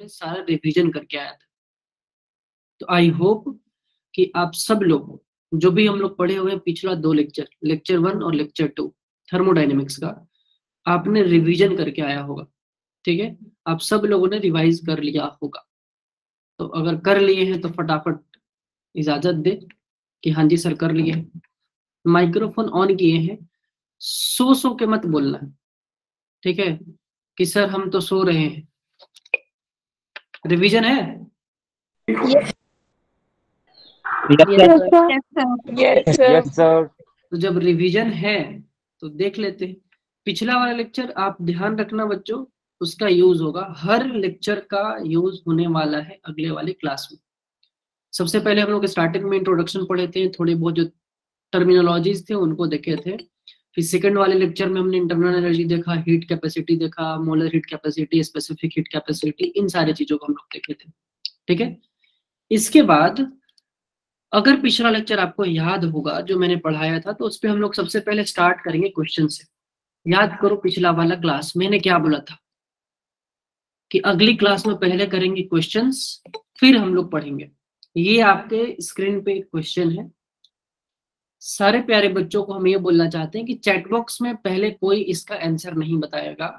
हमने सारा रिवीजन करके आया था। तो आई होप कि आप सब लोग जो भी हम लोग पढ़े हुए हैं पिछला 2 लेक्चर, लेक्चर 1 और लेक्चर 2 थर्मोडायनेमिक्स का, आपने रिवीजन करके आया होगा। ठीक है, आप सब लोगों ने रिवाइज कर लिया होगा। तो अगर कर लिए हैं तो फटाफट इजाजत दे कि हाँ जी सर कर लिए हैं। माइक्रोफोन ऑन किए हैं, सो के मत बोलना, ठीक है, कि सर हम तो सो रहे हैं। रिवीजन है? Yes sir. तो जब रिवीजन है तो देख लेते हैं पिछला वाला लेक्चर। आप ध्यान रखना बच्चों, उसका यूज होगा, हर लेक्चर का यूज होने वाला है अगले वाले क्लास में। सबसे पहले हम लोग स्टार्टिंग में इंट्रोडक्शन पढ़े थे, थोड़ी बहुत जो टर्मिनोलॉजीज थे उनको देखे थे। फिर सेकंड वाले लेक्चर में हमने इंटरनल एनर्जी देखा, हीट कैपेसिटी देखा, molar heat capacity, specific heat capacity, इन सारी चीजों को हम लोग देखे थे। ठीक है, इसके बाद अगर पिछला लेक्चर आपको याद होगा जो मैंने पढ़ाया था, तो उस पर हम लोग सबसे पहले स्टार्ट करेंगे क्वेश्चन से। याद करो पिछला वाला क्लास मैंने क्या बोला था कि अगली क्लास में पहले करेंगे क्वेश्चंस, फिर हम लोग पढ़ेंगे। ये आपके स्क्रीन पे एक क्वेश्चन है। सारे प्यारे बच्चों को हम ये बोलना चाहते हैं कि चैट बॉक्स में पहले कोई इसका आंसर नहीं बताएगा।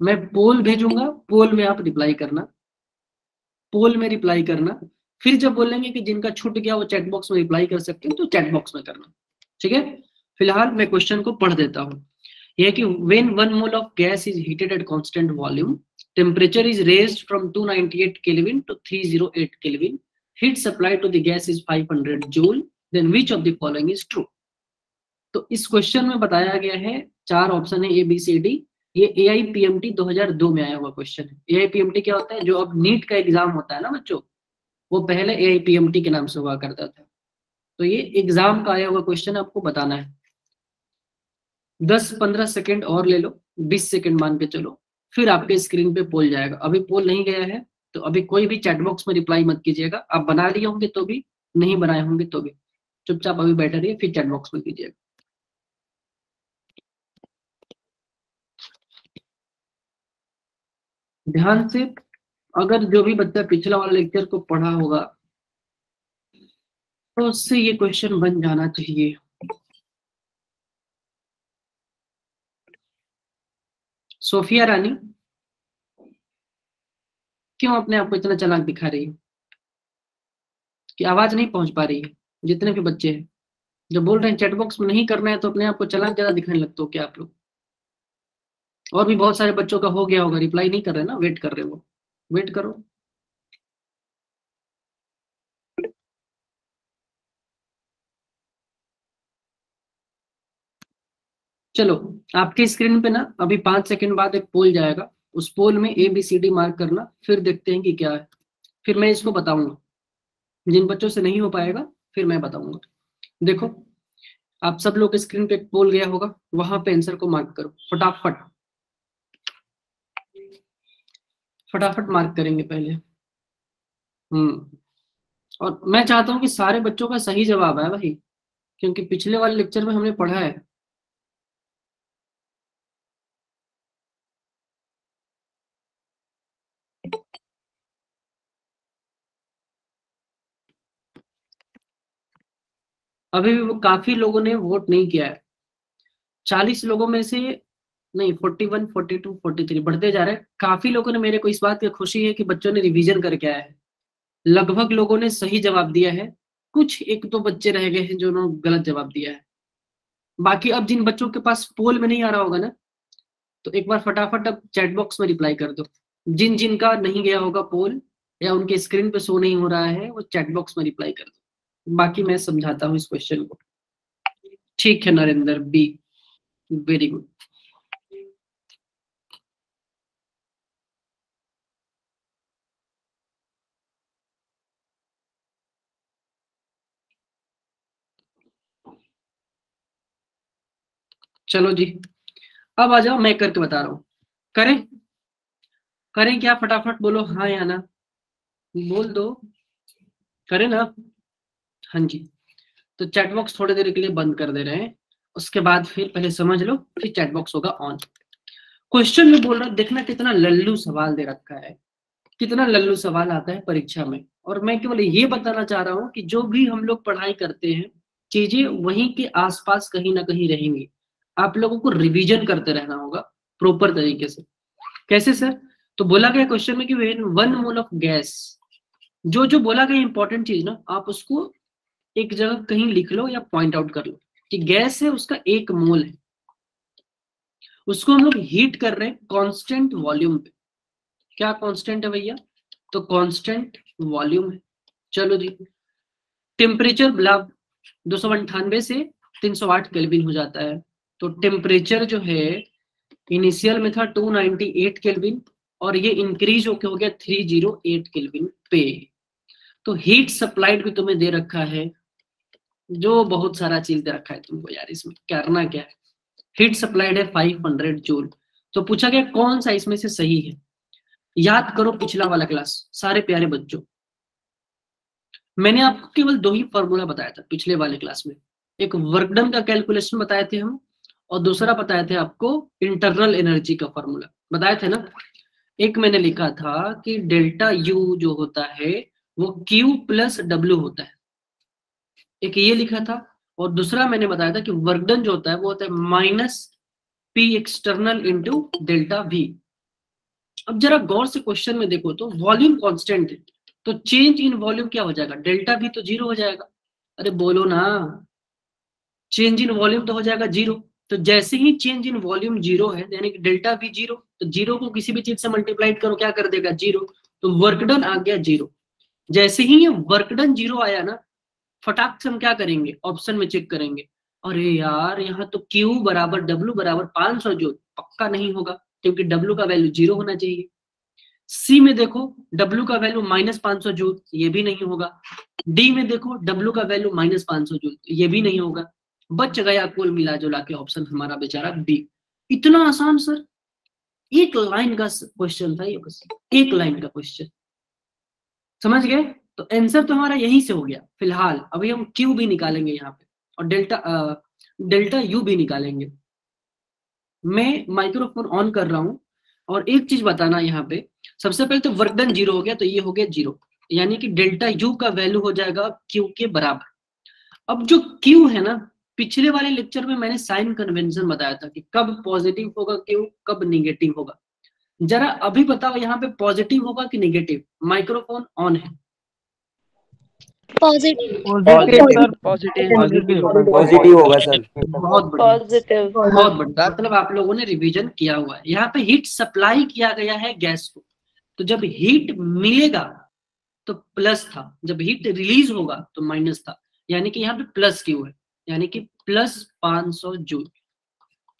मैं पोल भेजूंगा, पोल में आप रिप्लाई करना, पोल में रिप्लाई करना। फिर जब बोलेंगे कि जिनका छूट गया वो चैट बॉक्स में रिप्लाई कर सकते हैं, तो चैट बॉक्स में करना। ठीक है, फिलहाल मैं क्वेश्चन को पढ़ देता हूँ। यह कि when 1 mole of gas is heated at constant volume, temperature is raised from 298 kelvin to 308 kelvin, heat supply to the gas is 500 joule, then which of the following is true. तो इस question में बताया गया है, 4 option है, ए B C D. ये AIPMT 2002 में आया हुआ क्वेश्चन है। AIPMT क्या होता है? जो अब नीट का एग्जाम होता है ना बच्चों, वो पहले AIPMT के नाम से हुआ करता था। तो ये एग्जाम का आया हुआ क्वेश्चन आपको बताना है। 10-15 सेकंड और ले लो, 20 सेकंड मान के चलो, फिर आपके स्क्रीन पे पोल जाएगा। अभी पोल नहीं गया है तो अभी कोई भी चैट बॉक्स में रिप्लाई मत कीजिएगा। आप बना लिए होंगे तो भी, नहीं बनाए होंगे तो भी, चुपचाप अभी बैठे रहिए, फिर चैट बॉक्स में कीजिएगा। ध्यान से, अगर जो भी बच्चा पिछला वाला लेक्चर को पढ़ा होगा तो उससे ये क्वेश्चन बन जाना चाहिए। सोफिया रानी, क्यों अपने आप को इतना चालाक दिखा रही है कि आवाज नहीं पहुंच पा रही है? जितने भी बच्चे हैं जो बोल रहे हैं चैट बॉक्स में नहीं करना है, तो अपने आप को चालाक ज्यादा दिखाने लगते हो क्या आप लोग? और भी बहुत सारे बच्चों का हो गया होगा, रिप्लाई नहीं कर रहे ना, वेट कर रहे हो। वेट करो। चलो, आपके स्क्रीन पे ना अभी 5 सेकंड बाद एक पोल जाएगा, उस पोल में ABCD मार्क करना, फिर देखते हैं कि क्या है। फिर मैं इसको बताऊंगा, जिन बच्चों से नहीं हो पाएगा फिर मैं बताऊंगा। देखो, आप सब लोग स्क्रीन पे एक पोल गया होगा, वहां पे आंसर को मार्क करो फटाफट। फटाफट मार्क करेंगे पहले। और मैं चाहता हूँ कि सारे बच्चों का सही जवाब है भाई, क्योंकि पिछले वाले लेक्चर में हमने पढ़ा है। अभी भी वो काफी लोगों ने वोट नहीं किया है। 40 लोगों में से नहीं, 41, 42, 43 बढ़ते जा रहे हैं। काफी लोगों ने, मेरे को इस बात की खुशी है कि बच्चों ने रिवीजन करके आया है। लगभग लोगों ने सही जवाब दिया है, कुछ एक दो बच्चे रह गए हैं जो उन्होंने गलत जवाब दिया है। बाकी अब जिन बच्चों के पास पोल में नहीं आ रहा होगा ना, तो एक बार फटाफट अब चैट बॉक्स में रिप्लाई कर दो। जिन जिन का नहीं गया होगा पोल, या उनके स्क्रीन पे शो नहीं हो रहा है, वो चैट बॉक्स में रिप्लाई कर दो। बाकी मैं समझाता हूँ इस क्वेश्चन को। ठीक है नरेंद्र बी, वेरी गुड। चलो जी, अब आ जाओ, मैं करके बता रहा हूँ। करें? करें क्या? फटाफट बोलो हाँ या ना, बोल दो। करें ना? हाँ जी। तो चैट बॉक्स थोड़ी देर के लिए बंद कर दे रहे हैं, उसके बाद फिर पहले समझ लो, फिर चैट बॉक्स होगा ऑन। क्वेश्चन में बोल रहा, देखना कितना लल्लू सवाल दे रखा है। कितना लल्लू सवाल आता है परीक्षा में। और मैं केवल ये बताना चाह रहा हूँ कि जो भी हम लोग पढ़ाई करते हैं, चीजें वहीं के आसपास कहीं ना कहीं रहेंगी। आप लोगों को रिवीजन करते रहना होगा प्रॉपर तरीके से। कैसे सर? तो बोला गया क्वेश्चन में कि व्हेन 1 मोल ऑफ गैस, जो जो बोला गया इंपॉर्टेंट चीज ना, आप उसको एक जगह कहीं लिख लो या पॉइंट आउट कर लो कि गैस है उसका 1 मोल है, उसको हम लोग हीट कर रहे हैं कांस्टेंट वॉल्यूम पे। क्या कांस्टेंट है भैया? तो कांस्टेंट वॉल्यूम है। चलो जी, टेम्परेचर ब्लब 298 से 308 केल्विन हो जाता है। तो टेम्परेचर जो है इनिशियल में था 298 केल्विन और ये इंक्रीज होके हो गया 308 केल्विन पे। तो हीट सप्लाइड भी तुम्हें दे रखा है, जो बहुत सारा चीज दे रखा है तुमको यार, इसमें करना क्या है। हीट सप्लाइड है 500 जूल। तो पूछा गया कौन सा इसमें से सही है। याद करो पिछला वाला क्लास सारे प्यारे बच्चों, मैंने आपको केवल 2 ही फॉर्मूला बताया था पिछले वाले क्लास में। एक वर्क डन का कैलकुलेशन बताए थे हम, और दूसरा बताए थे आपको इंटरनल एनर्जी का फॉर्मूला बताए थे ना। एक मैंने लिखा था कि डेल्टा यू जो होता है वो क्यू प्लस डब्ल्यू होता है, एक ये लिखा था। और दूसरा मैंने बताया था कि वर्क डन जो होता है वो होता है minus P external into delta we. अब जरा गौर से क्वेश्चन में देखो तो वॉल्यूम कांस्टेंट है, तो चेंज इन वॉल्यूम क्या हो जाएगा? डेल्टा भी तो जीरो हो जाएगा। अरे बोलो ना, चेंज इन वॉल्यूम तो हो जाएगा जीरो। तो जैसे ही चेंज इन वॉल्यूम जीरो है यानी कि डेल्टा भी जीरो, तो जीरो को किसी भी चीज से मल्टीप्लाइड करो क्या कर देगा? जीरो। तो वर्क डन आ गया जीरो। जैसे ही ये वर्क डन जीरो आया ना, फटाक से हम क्या करेंगे? ऑप्शन में चेक करेंगे। अरे यार यहाँ तो Q बराबर W बराबर 500 जूल, पक्का नहीं होगा क्योंकि W का वैल्यू जीरो होना चाहिए। सी में देखो W का वैल्यू -500 जूल, ये भी नहीं होगा। डी में देखो W का वैल्यू -500 जूल, ये भी नहीं होगा। बच गया कुल मिला जुला के ऑप्शन हमारा बेचारा बी। इतना आसान सर, एक लाइन का क्वेश्चन था ये, बस एक लाइन का क्वेश्चन, समझ गए? तो आंसर तो हमारा यहीं से हो गया फिलहाल। अभी हम क्यू भी निकालेंगे यहाँ पे और डेल्टा यू भी निकालेंगे। मैं माइक्रोफोन ऑन कर रहा हूँ और एक चीज बताना यहाँ पे, सबसे पहले तो वर्क डन जीरो हो गया, तो ये हो गया जीरो, यानी कि डेल्टा यू का वैल्यू हो जाएगा क्यू के बराबर। अब जो क्यू है ना, पिछले वाले लेक्चर में मैंने साइन कन्वेंशन बताया था कि कब पॉजिटिव होगा क्यू, कब निगेटिव होगा। जरा अभी बताओ यहाँ पे पॉजिटिव होगा कि निगेटिव? माइक्रोफोन ऑन है। Positive. Positive sir, positive positive होगा सर। बहुत बढ़िया, पॉजिटिव। बहुत बढ़िया, मतलब आप लोगों ने रिवीजन किया हुआ है। यहाँ पे हीट सप्लाई किया गया है गैस को, तो जब हीट मिलेगा तो प्लस था, जब हीट रिलीज होगा तो माइनस था, यानी कि यहाँ पे प्लस क्यू है, यानी कि प्लस 500 जूल।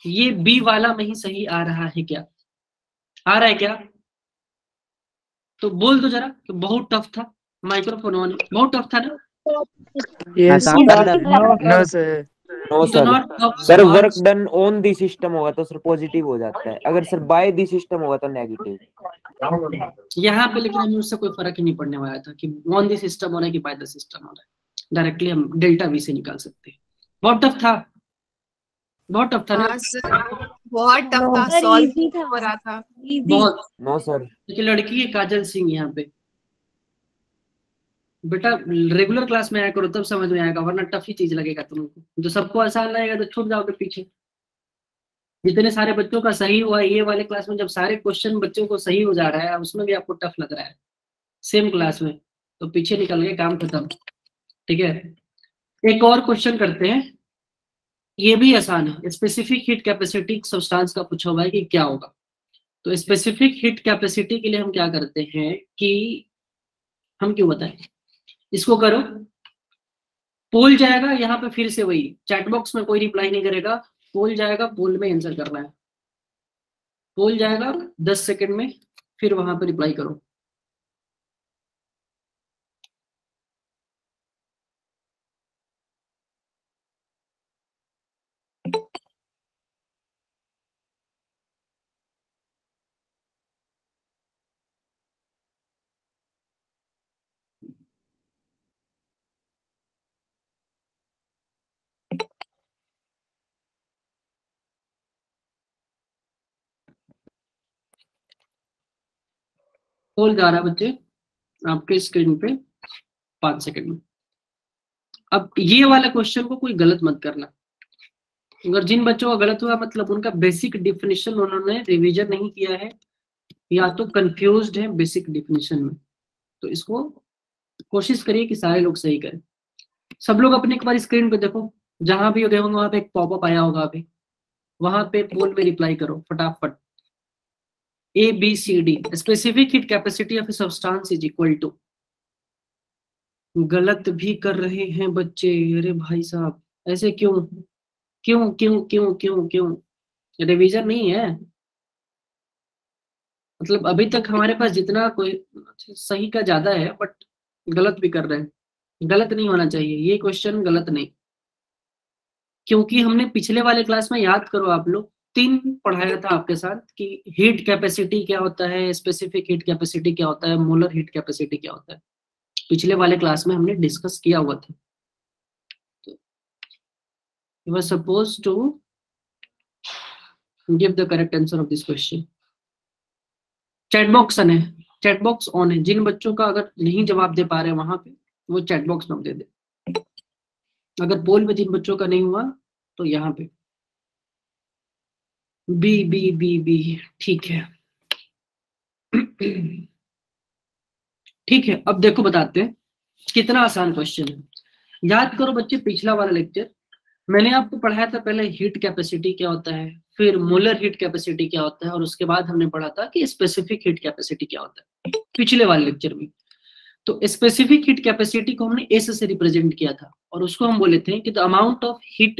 ये बी वाला में ही सही आ रहा है क्या? आ रहा है क्या? तो बोल दो जरा कि बहुत टफ था। माइक्रोफोन ऑन है, बहुत टफ था ना? Yes no sir no it sir. Not tough sir सवाल। Work done on the system होगा तो सर पॉजिटिव हो जाता है, अगर सर बाय दी सिस्टम होगा तो नेगेटिव। यहाँ पे लेकिन हमें उससे कोई फर्क ही नहीं पड़ने वाला था कि ऑन द सिस्टम हो रहा है कि बाय द सिस्टम हो रहा है। डायरेक्टली हम डेल्टा वी से निकाल सकते हैं। बहुत टफ था, बहुत टफ था ना? हाँ सर, बहुत टफ था, सर सॉल्व इजी था, हो रहा था। इजी। बहुत। No sir. देखिए लड़की है काजल सिंह यहाँ पे, बेटा रेगुलर क्लास में आया करो तब समझ में आएगा, वरना टफ ही चीज लगेगा तुमको। जो सबको आसान लगेगा तो छूट जाओगे पीछे। जितने सारे बच्चों का सही हुआ ये वाले क्लास में, जब सारे क्वेश्चन बच्चों को सही हो जा रहा है उसमें भी आपको टफ लग रहा है सेम क्लास में, तो पीछे निकल गए, काम खत्म। ठीक है, एक और क्वेश्चन करते हैं, ये भी आसान है। स्पेसिफिक हीट कैपेसिटी सब्सटेंस का पूछा हुआ है कि क्या होगा। तो स्पेसिफिक हीट कैपेसिटी के लिए हम क्या करते हैं कि हम क्यों बताएं, इसको करो। पोल जाएगा यहाँ पे, फिर से वही चैट बॉक्स में कोई रिप्लाई नहीं करेगा, पोल जाएगा, पोल में आंसर करना है। पोल जाएगा 10 सेकंड में, फिर वहां पे रिप्लाई करो। पोल जा रहा है बच्चे आपके स्क्रीन पे 5 सेकंड में। अब ये वाला क्वेश्चन को कोई गलत मत करना। अगर जिन बच्चों का गलत हुआ मतलब उनका बेसिक डिफिनेशन उन्होंने रिवीजन नहीं किया है या तो कंफ्यूज्ड है बेसिक डिफिनेशन में, तो इसको कोशिश करिए कि सारे लोग सही करें। सब लोग अपने एक बार स्क्रीन पे देखो, जहां भी गए होंगे वहां पे एक पॉपअप आया होगा, अभी वहां पे पोल में रिप्लाई करो फटाफट। A B C D, specific heat capacity of a substance is equal to. गलत भी कर रहे हैं बच्चे, अरे भाई साहब ऐसे क्यों क्यों क्यों क्यों क्यों क्यों? रिवीजन नहीं है मतलब अभी तक हमारे पास जितना कोई सही का ज्यादा है, बट गलत भी कर रहे हैं। गलत नहीं होना चाहिए ये क्वेश्चन, गलत नहीं, क्योंकि हमने पिछले वाले क्लास में, याद करो आप लोग, 3 पढ़ाया था आपके साथ कि हीट कैपेसिटी क्या होता है, स्पेसिफिक हीट कैपेसिटी क्या होता है, मोलर हीट कैपेसिटी क्या होता है। पिछले वाले क्लास में हमने डिस्कस किया हुआ था। You were supposed to give the correct answer of this question. Chat box on है, चैट बॉक्स ऑन है। जिन बच्चों का अगर नहीं जवाब दे पा रहे हैं वहां पे वो चैट बॉक्स में दे दे। अगर पोल में जिन बच्चों का नहीं हुआ तो यहाँ पे बी बी बी बी, ठीक है ठीक है। अब देखो बताते हैं कितना आसान क्वेश्चन है। याद करो बच्चे पिछला वाला लेक्चर मैंने आपको पढ़ाया था, पहले हीट कैपेसिटी क्या होता है, फिर मोलर हीट कैपेसिटी क्या होता है, और उसके बाद हमने पढ़ा था कि स्पेसिफिक हीट कैपेसिटी क्या होता है पिछले वाले लेक्चर में। तो स्पेसिफिक हीट कैपेसिटी को हमने एस से रिप्रेजेंट किया था और उसको हम बोले थे कि the amount of heat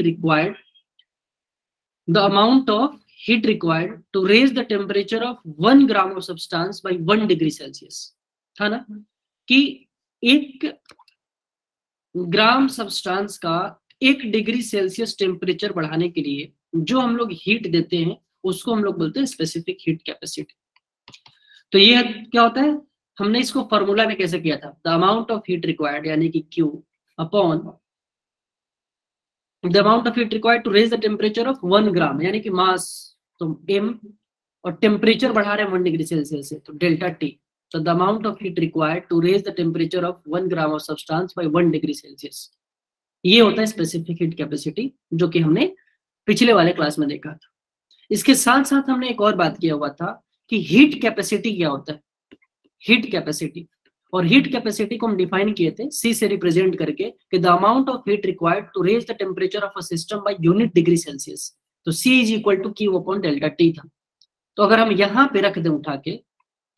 required to raise the temperature of 1 gram of substance by 1 degree Celsius था ना, कि 1 ग्राम सब्सटेंस का 1 डिग्री सेल्सियस टेम्परेचर बढ़ाने के लिए जो हम लोग हीट देते हैं उसको हम लोग बोलते हैं स्पेसिफिक हीट कैपेसिटी। तो ये क्या होता है, हमने इसको फॉर्मूला में कैसे किया था, the amount of heat required यानी कि Q upon the amount of heat required to raise the temperature of 1 gram यानी कि मास, तो M, और टेम्परेचर बढ़ा रहे हैं 1 डिग्री सेल्सियस से, तो delta T। So the amount of heat required to raise the temperature of 1 gram of substance by 1 degree Celsius, ये होता है स्पेसिफिक हीट कैपेसिटी, जो कि हमने पिछले वाले क्लास में देखा था। इसके साथ साथ हमने एक और बात किया हुआ था कि हीट कैपेसिटी क्या होता है, हीट कैपेसिटी। और हीट कैपेसिटी को हम डिफाइन किए थे C से रिप्रेजेंट करके कि the amount of heat required to raise the temperature of a system by unit degree Celsius, तो C is equal to Q upon delta T था। तो अगर हम यहाँ पे रख दें उठा के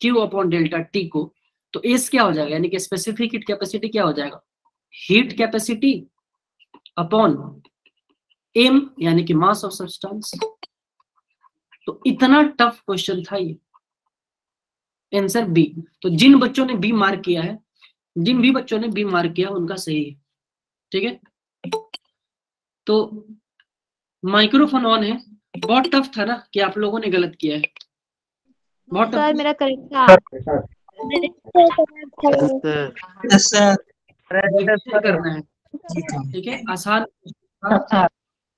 Q अपॉन डेल्टा T को, तो S क्या हो जाएगा, यानी कि स्पेसिफिक हीट कैपेसिटी क्या हो जाएगा, हीट कैपेसिटी अपॉन M यानी कि मास ऑफ सब्सटेंस। तो इतना टफ क्वेश्चन था ये, आंसर बी। तो जिन बच्चों ने बी मार्क किया है, जिन भी बच्चों ने बी मार्क किया उनका सही है, ठीक है। तो माइक्रोफोन ऑन है। बहुत टफ था ना कि आप लोगों ने गलत किया है, बहुत टफ। सर मेरा करेक्ट था। करना है, ठीक है, आसान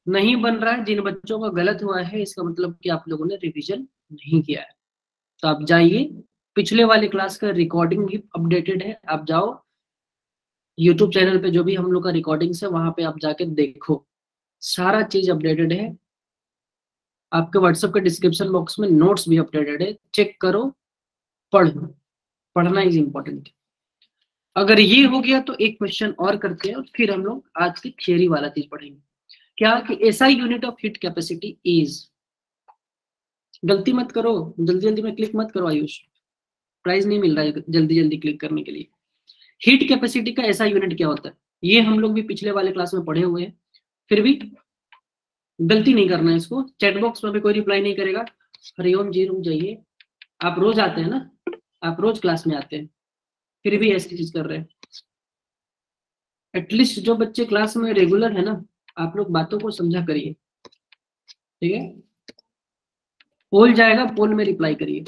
नहीं बन रहा है। जिन बच्चों का गलत हुआ है इसका मतलब कि आप लोगों ने रिवीजन नहीं किया है। तो आप जाइए, पिछले वाले क्लास का रिकॉर्डिंग भी अपडेटेड है, आप जाओ यूट्यूब चैनल पे जो भी हम लोग का रिकॉर्डिंग्स है वहां पे आप जाके देखो, सारा चीज अपडेटेड है। आपके व्हाट्सएप के डिस्क्रिप्शन बॉक्स में नोट्स भी अपडेटेड है, चेक करो, पढ़ो, पढ़ना इज इम्पोर्टेंट। अगर ये हो गया तो एक क्वेश्चन और करते हैं और फिर हम लोग आज की थियरी वाला चीज पढ़ेंगे। क्या कि SI unit of heat capacity is, गलती मत करो, जल्दी जल्दी में क्लिक मत करो आयुष, प्राइज नहीं मिल रहा है जल्दी जल्दी क्लिक करने के लिए। हीट कैपेसिटी का SI यूनिट क्या होता है ये हम लोग भी पिछले वाले क्लास में पढ़े हुए हैं, फिर भी गलती नहीं करना है इसको। चैट बॉक्स में भी कोई रिप्लाई नहीं करेगा। हरिओम जी रुक जाइए, आप रोज आते हैं ना, आप रोज क्लास में आते हैं, फिर भी ऐसी चीज कर रहे हैं। एटलीस्ट जो बच्चे क्लास में रेगुलर है ना, आप लोग बातों को समझा करिए, ठीक है। पोल जाएगा, पोल में रिप्लाई करिए।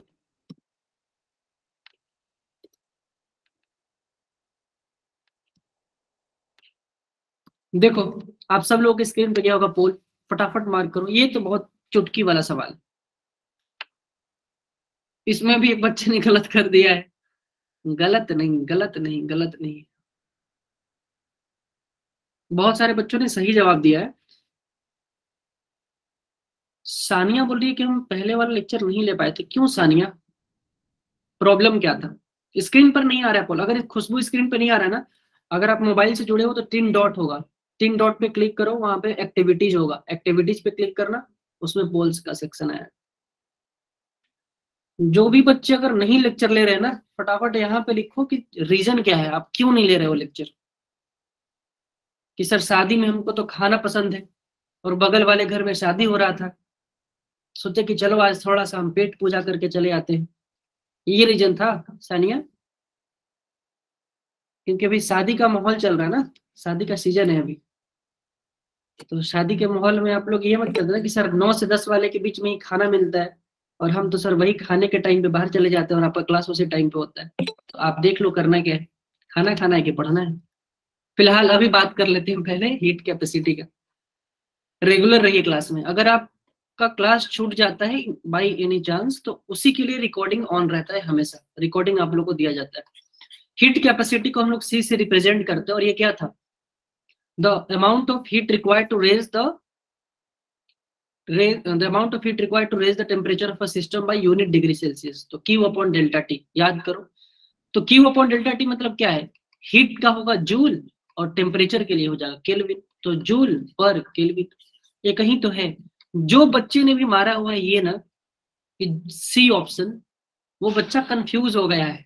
देखो आप सब लोग के स्क्रीन पे क्या होगा, पोल, फटाफट मार्क करो। ये तो बहुत चुटकी वाला सवाल, इसमें भी एक बच्चे ने गलत कर दिया है, गलत नहीं, गलत नहीं, गलत नहीं। बहुत सारे बच्चों ने सही जवाब दिया है। सानिया बोल रही है कि हम पहले वाला लेक्चर नहीं ले पाए थे। क्यों सानिया, प्रॉब्लम क्या था? स्क्रीन पर नहीं आ रहा है पोल। अगर खुशबू स्क्रीन पर नहीं आ रहा है ना, अगर आप मोबाइल से जुड़े हो तो 3 डॉट होगा, 3 डॉट पे क्लिक करो, वहां पे एक्टिविटीज होगा, एक्टिविटीज पे क्लिक करना, उसमें पोल्स का सेक्शन है। जो भी बच्चे अगर नहीं लेक्चर ले रहे हैं ना, फटाफट यहाँ पे लिखो कि रीजन क्या है, आप क्यों नहीं ले रहे हो लेक्चर। कि सर शादी में हमको तो खाना पसंद है और बगल वाले घर में शादी हो रहा था, सोचे कि चलो आज थोड़ा सा हम पेट पूजा करके चले आते हैं। ये रीजन था सानिया? क्योंकि अभी शादी का माहौल चल रहा है ना, शादी का सीजन है अभी, तो शादी के माहौल में आप लोग ये मत करते ना कि सर 9 से 10 वाले के बीच में ही खाना मिलता है और हम तो सर वही खाने के टाइम पे बाहर चले जाते हैं और आपका क्लास उसी टाइम पे होता है। तो आप देख लो करना क्या है, खाना खाना है कि पढ़ना है। फिलहाल अभी बात कर लेते हैं पहले हीट कैपेसिटी का। रेगुलर रहिए क्लास में। अगर आपका क्लास छूट जाता है बाई एनी चांस, तो उसी के लिए रिकॉर्डिंग ऑन रहता है, हमेशा रिकॉर्डिंग आप लोग को दिया जाता है। हीट कैपेसिटी को हम लोग सी से रिप्रेजेंट करते हैं और ये क्या था? The amount of heat required to raise the amount of heat required to raise the temperature of a system by unit degree Celsius। तो Q upon delta T याद करो। तो Q upon delta T मतलब क्या है? Heat का होगा joule और टेम्परेचर के लिए हो जाएगा केल्विन। तो जूल पर केल्विन, ये कहीं तो है। जो बच्चे ने भी मारा हुआ है ये ना कि सी ऑप्शन, वो बच्चा कंफ्यूज हो गया है।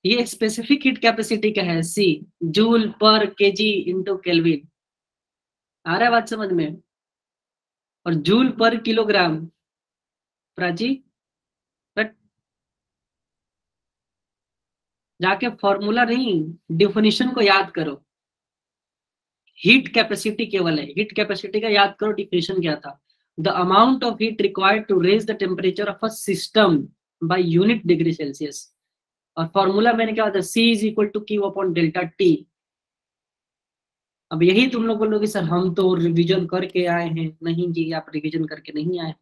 ये स्पेसिफिक हीट कैपेसिटी का है सी, जूल पर केजी इंटू केल्विन। आ रहा है बात समझ में? और जूल पर किलोग्राम, प्राची जाके फॉर्मूला नहीं, डिफिनीशन को याद करो। हीट कैपेसिटी केवल है, हीट कैपेसिटी का याद करो डिफिनीशन क्या था? The amount of heat required to raise the temperature of a system by unit degree Celsius. और फॉर्मूला मैंने क्या होता है? C is equal to Q upon delta T। अब यही तुम लोग बोलोगे सर हम तो रिवीजन करके आए हैं। नहीं जी, आप रिवीजन करके नहीं आए।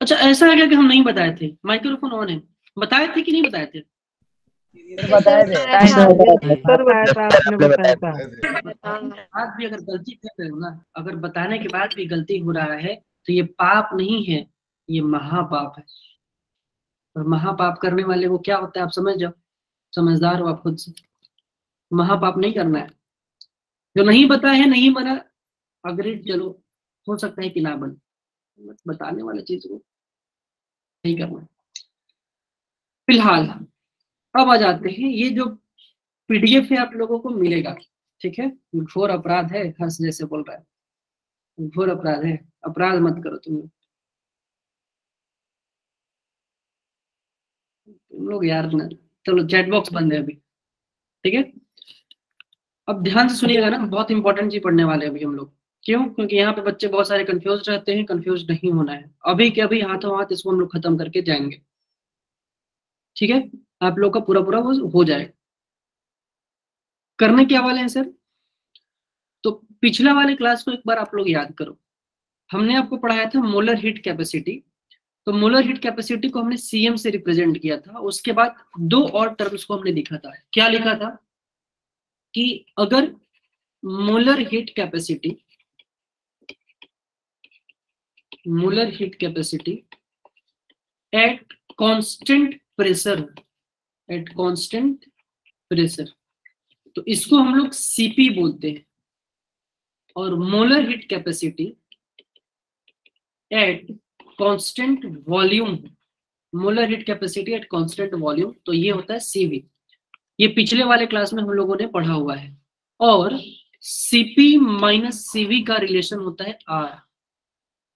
अच्छा ऐसा है क्या कि हम नहीं बताए थे? माइक्रोफोन ऑन है, बताए थे कि नहीं बताए थे? बताया था आपने, बताया था। आज भी अगर गलती कर रहे हो ना, अगर बताने के बाद भी गलती हो रहा है तो ये पाप नहीं है, ये महापाप है। और महापाप करने वाले को क्या होता है आप समझ जाओ, समझदार हो आप खुद से। महापाप नहीं करना है। जो नहीं बताया है नहीं बना, अग्रेड, चलो हो सकता है कि ना बने, बताने वाले चीज को नहीं करना। फिलहाल अब आ जाते हैं, ये जो पीडीएफ है आप लोगों को मिलेगा, ठीक है? घोर अपराध है, हर्ष जैसे बोल रहा है, घोर अपराध है, अपराध मत करो तुम लोग यार ना। चलो चैट बॉक्स बंद है अभी, ठीक है? अब ध्यान से सुनिएगा ना, बहुत इंपॉर्टेंट चीज पढ़ने वाले हैं अभी हम लोग। क्यों? क्योंकि यहाँ पे बच्चे बहुत सारे कंफ्यूज रहते हैं, कंफ्यूज नहीं होना है। अभी के अभी हाथों हाथ इसको हम लोग खत्म करके जाएंगे, ठीक है? आप लोग का पूरा पूरा हो जाएगा। करने क्या वाले हैं सर? तो पिछला वाले क्लास को एक बार आप लोग याद करो। हमने आपको पढ़ाया था मोलर हीट कैपेसिटी। तो मोलर हीट कैपेसिटी को हमने सीएम से रिप्रेजेंट किया था। उसके बाद 2 और टर्म्स को हमने लिखा था। क्या लिखा था? कि अगर molar heat capacity at constant pressure, तो इसको हम लोग सीपी बोलते हैं। और molar heat capacity at constant volume, molar heat capacity at constant volume, तो ये होता है सीवी। ये पिछले वाले क्लास में हम लोगों ने पढ़ा हुआ है। और सीपी माइनस सीवी का रिलेशन होता है आर।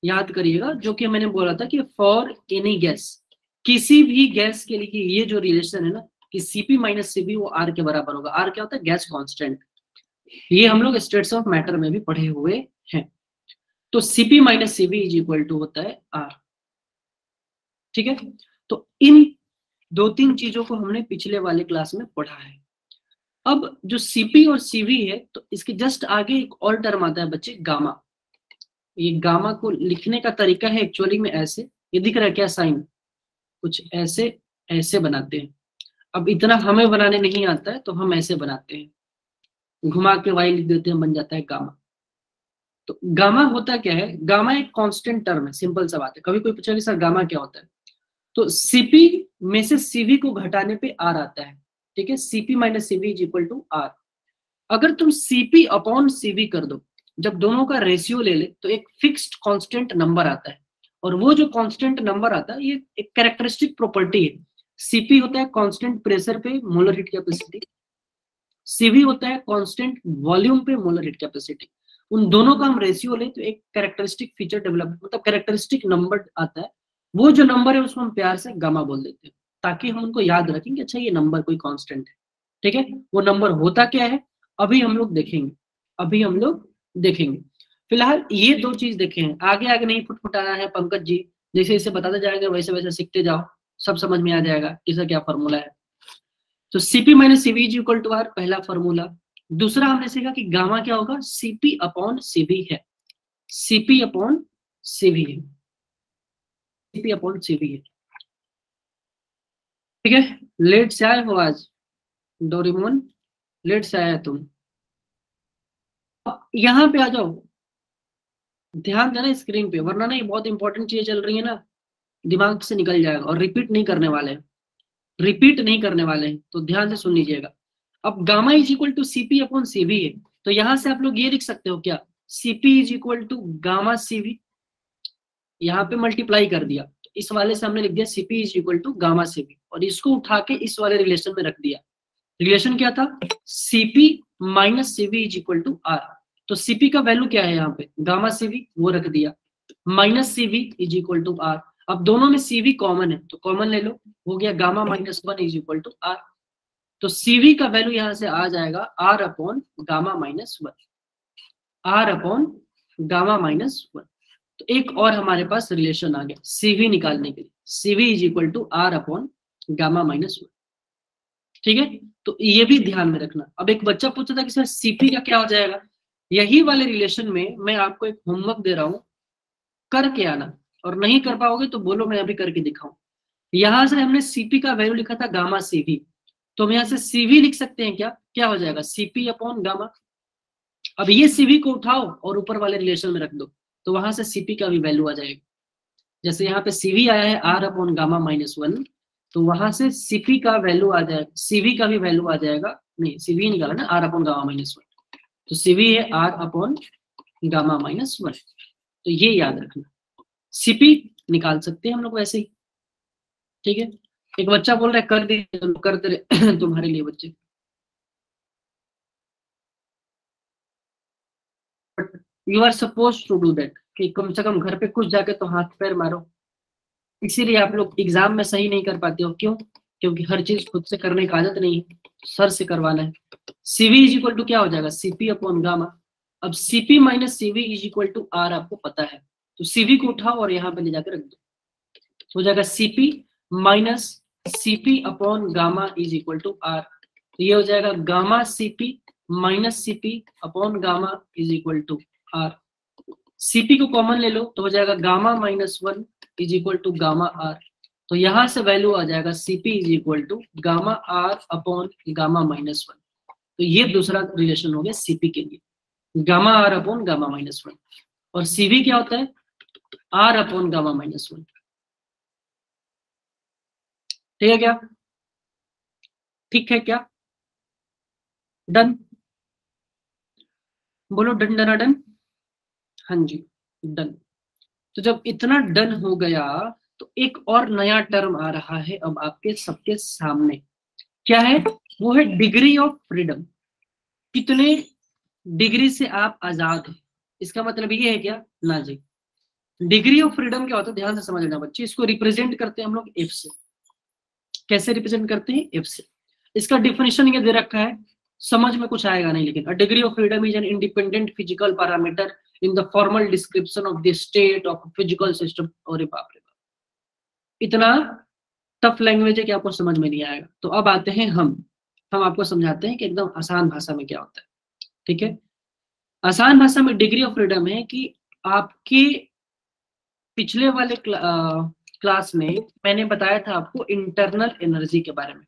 याद करिएगा, जो कि मैंने बोला था कि फॉर एनी गैस, किसी भी गैस के लिए ये जो रिलेशन है ना कि सीपी माइनस सीवी वो आर के बराबर होगा। आर क्या होता है? Gas constant. ये हम लोग स्टेट्स ऑफ मैटर में भी पढ़े हुए हैं। तो CP minus CV is equal to होता है आर, ठीक है? तो इन 2-3 चीजों को हमने पिछले वाले क्लास में पढ़ा है। अब जो सीपी और सीवी है, तो इसके जस्ट आगे एक और टर्म आता है बच्चे, गामा। ये गामा को लिखने का तरीका है एक्चुअली में ऐसे, ये दिख रहा है क्या साइन? कुछ ऐसे ऐसे बनाते हैं। अब इतना हमें बनाने नहीं आता है तो हम ऐसे बनाते हैं, घुमा के वाई लिख देते हैं, बन जाता है गामा। तो गामा होता क्या है, गामा एक कांस्टेंट टर्म है, सिंपल सा बात है। कभी कोई पूछा कि सर गामा क्या होता है, तो सीपी में से सीवी को घटाने पे आर आता है, ठीक है, CP minus CV is equal to R. अगर तुम सीपी अपॉन सीवी कर दो, जब दोनों का रेशियो ले ले तो एक फिक्स्ड कांस्टेंट नंबर आता है, और वो जो कांस्टेंट नंबर आता है ये एक कैरेक्टरिस्टिक प्रॉपर्टी है। सीपी होता है कांस्टेंट प्रेशर पे मोलर हीट कैपेसिटी, सीवी होता है कांस्टेंट वॉल्यूम पे मोलर हीट कैपेसिटी। उन दोनों का हम रेशियो ले तो एक कैरेक्टरिस्टिक फीचर डेवलप, मतलब कैरेक्टरिस्टिक नंबर आता है। वो जो नंबर है उसको हम प्यार से गामा बोल देते हैं, ताकि हम उनको याद रखेंगे, अच्छा ये नंबर कोई कांस्टेंट है, ठीक है। वो नंबर होता क्या है अभी हम लोग देखेंगे, फिलहाल ये दो चीज देखें, आगे आगे नहीं फुटफुटाना है पंकज जी, जैसे जैसे बताते जाएंगे वैसे वैसे सीखते जाओ, सब समझ में आ जाएगा इसका क्या फॉर्मूला है। तो CP minus CV is equal to R, पहला फॉर्मूला। दूसरा हमने सीखा कि गामा क्या होगा, सीपी अपॉन सीवी है, सीपी अपॉन सीवी है, सीपी अपॉन सीवी है, ठीक है। लेट से आए हो आज डोरेमोन, लेट से आया तुम, यहां पे आ जाओ, ध्यान देना स्क्रीन पे, वरना ना ये बहुत इंपॉर्टेंट चीजें चल रही है ना, दिमाग से निकल जाएगा, और रिपीट नहीं करने वाले हैं, तो ध्यान से सुन लीजिएगा। अब gamma is equal to CP upon CV है, तो यहां से आप लोग ये लिख सकते हो क्या, CP is equal to gamma CV, यहाँ पे मल्टीप्लाई कर दिया, तो इस वाले से हमने लिख दिया CP is equal to gamma CV, और इसको उठा के इस वाले रिलेशन में रख दिया। रिलेशन क्या था, CP minus CV is equal to R. तो सीपी का वैल्यू क्या है यहाँ पे, गामा सीवी, वो रख दिया, minus CV is equal to R. अब दोनों में सीवी कॉमन है तो कॉमन ले लो, हो गया gamma minus one is equal to R. तो सीवी का वैल्यू यहां से आ जाएगा R upon gamma minus one, R upon gamma minus one. तो एक और हमारे पास रिलेशन आ गया सीवी निकालने के लिए, CV is equal to R upon gamma minus one, ठीक है। तो ये भी ध्यान में रखना। अब एक बच्चा पूछता था कि सर सीपी का क्या हो जाएगा, यही वाले रिलेशन में मैं आपको एक होमवर्क दे रहा हूं, करके आना, और नहीं कर पाओगे तो बोलो मैं अभी करके दिखाऊं। यहां से हमने सीपी का वैल्यू लिखा था गामा सीवी, तो हम यहाँ से सीवी लिख सकते हैं, क्या हो जाएगा, सीपी अपॉन गामा। अब ये सीवी को उठाओ और ऊपर वाले रिलेशन में रख दो, तो वहां से सीपी का भी वैल्यू आ जाएगा। जैसे यहाँ पे सीवी आया है R upon gamma minus one, तो वहां से सीपी का वैल्यू आ जाएगा, सीवी का भी वैल्यू आ जाएगा, नहीं सीवी निकाला ना, R upon gamma minus one, तो सीवी है R upon gamma minus one. तो ये याद रखना, सीपी निकाल सकते हैं हम लोग वैसे ही, ठीक है। एक बच्चा बोल रहा है कर दीजिए, कर दे रहे तुम्हारे लिए बच्चे, you are suppose to do that, कि कम से कम घर पे कुछ जाके तो हाथ पैर मारो। इसीलिए आप लोग एग्जाम में सही नहीं कर पाते हो, क्यों, क्योंकि हर चीज खुद से करने की आदत नहीं है, सर से करवाना है। सीवी इज इक्वल टू क्या हो जाएगा, सीपी अपॉन गामा। अब CP minus CV is equal to R आपको पता है, तो सीवी को उठाओ और यहाँ पे ले जाकर रख दो, तो हो जाएगा CP minus CP upon gamma is equal to R. तो ये हो जाएगा gamma CP minus CP upon gamma is equal to R. CP को कॉमन ले लो तो हो जाएगा gamma minus one is equal to gamma R. तो यहां से वैल्यू आ जाएगा CP is equal to gamma R upon gamma minus one. तो ये दूसरा रिलेशन हो गया सीपी के लिए, gamma R upon gamma minus one. और सीवी क्या होता है, R upon gamma minus one, ठीक है क्या, ठीक है क्या, डन, बोलो डन डना डन, हाँ जी डन। तो जब इतना डन हो गया तो एक और नया टर्म आ रहा है अब आपके सबके सामने, क्या है, वो है डिग्री ऑफ फ्रीडम। कितने डिग्री से आप आजाद हैं, इसका मतलब ये है क्या, ना जी। डिग्री ऑफ फ्रीडम क्या होता है, ध्यान से समझना बच्चे, इसको रिप्रेजेंट करते हैं हम लोग एफ से। कैसे रिप्रेजेंट करते हैं, एफ से। इसका डिफिनेशन ये दे रखा है, समझ में कुछ आएगा नहीं, लेकिन a degree of freedom is an independent physical parameter in the formal description of the state of physical system. और बाप रे बाप, इतना टफ लैंग्वेज है कि आपको समझ में नहीं आएगा। तो अब आते हैं हम आपको समझाते हैं कि एकदम आसान भाषा में क्या होता है, ठीक है। आसान भाषा में डिग्री ऑफ फ्रीडम है कि आपके पिछले वाले क्लास में मैंने बताया था आपको इंटरनल एनर्जी के बारे में,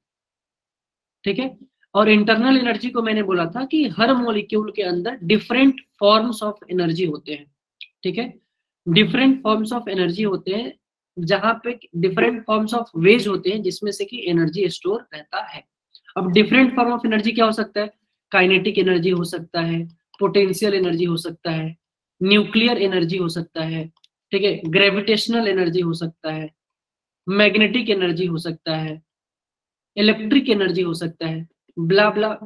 ठीक है। और इंटरनल एनर्जी को मैंने बोला था कि हर मॉलिक्यूल के अंदर डिफरेंट फॉर्म्स ऑफ एनर्जी होते हैं, ठीक है, डिफरेंट फॉर्म्स ऑफ एनर्जी होते हैं, जहां पे डिफरेंट फॉर्म्स ऑफ वेज होते हैं जिसमें से कि एनर्जी स्टोर रहता है। अब डिफरेंट फॉर्म ऑफ एनर्जी क्या हो सकता है? काइनेटिक एनर्जी हो सकता है, पोटेंशियल एनर्जी हो सकता है, न्यूक्लियर एनर्जी हो सकता है, ठीक है, ग्रेविटेशनल एनर्जी हो सकता है, मैग्नेटिक एनर्जी हो सकता है, इलेक्ट्रिक एनर्जी हो सकता है, ब्ला ब्ला,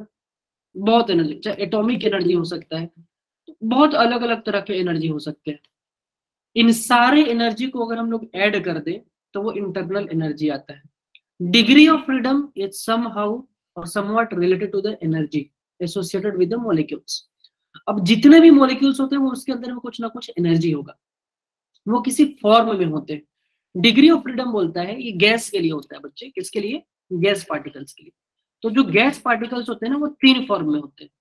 बहुत एनर्जी, चाहे एटॉमिक एनर्जी हो सकता है, बहुत अलग अलग तरह के एनर्जी हो सकते हैं। इन सारे एनर्जी को अगर हम लोग ऐड कर दें तो वो इंटरनल एनर्जी आता है। Degree of freedom is somehow और somewhat related to the energy associated with the molecules. अब जितने भी मॉलिक्यूल्स होते हैं वो उसके अंदर में कुछ ना कुछ एनर्जी होगा, वो किसी फॉर्म में होते हैं। डिग्री ऑफ फ्रीडम बोलता है ये गैस के लिए होता है बच्चे, किसके लिए? गैस पार्टिकल्स के लिए। तो जो गैस पार्टिकल्स होते हैं ना वो 3 फॉर्म में होते हैं।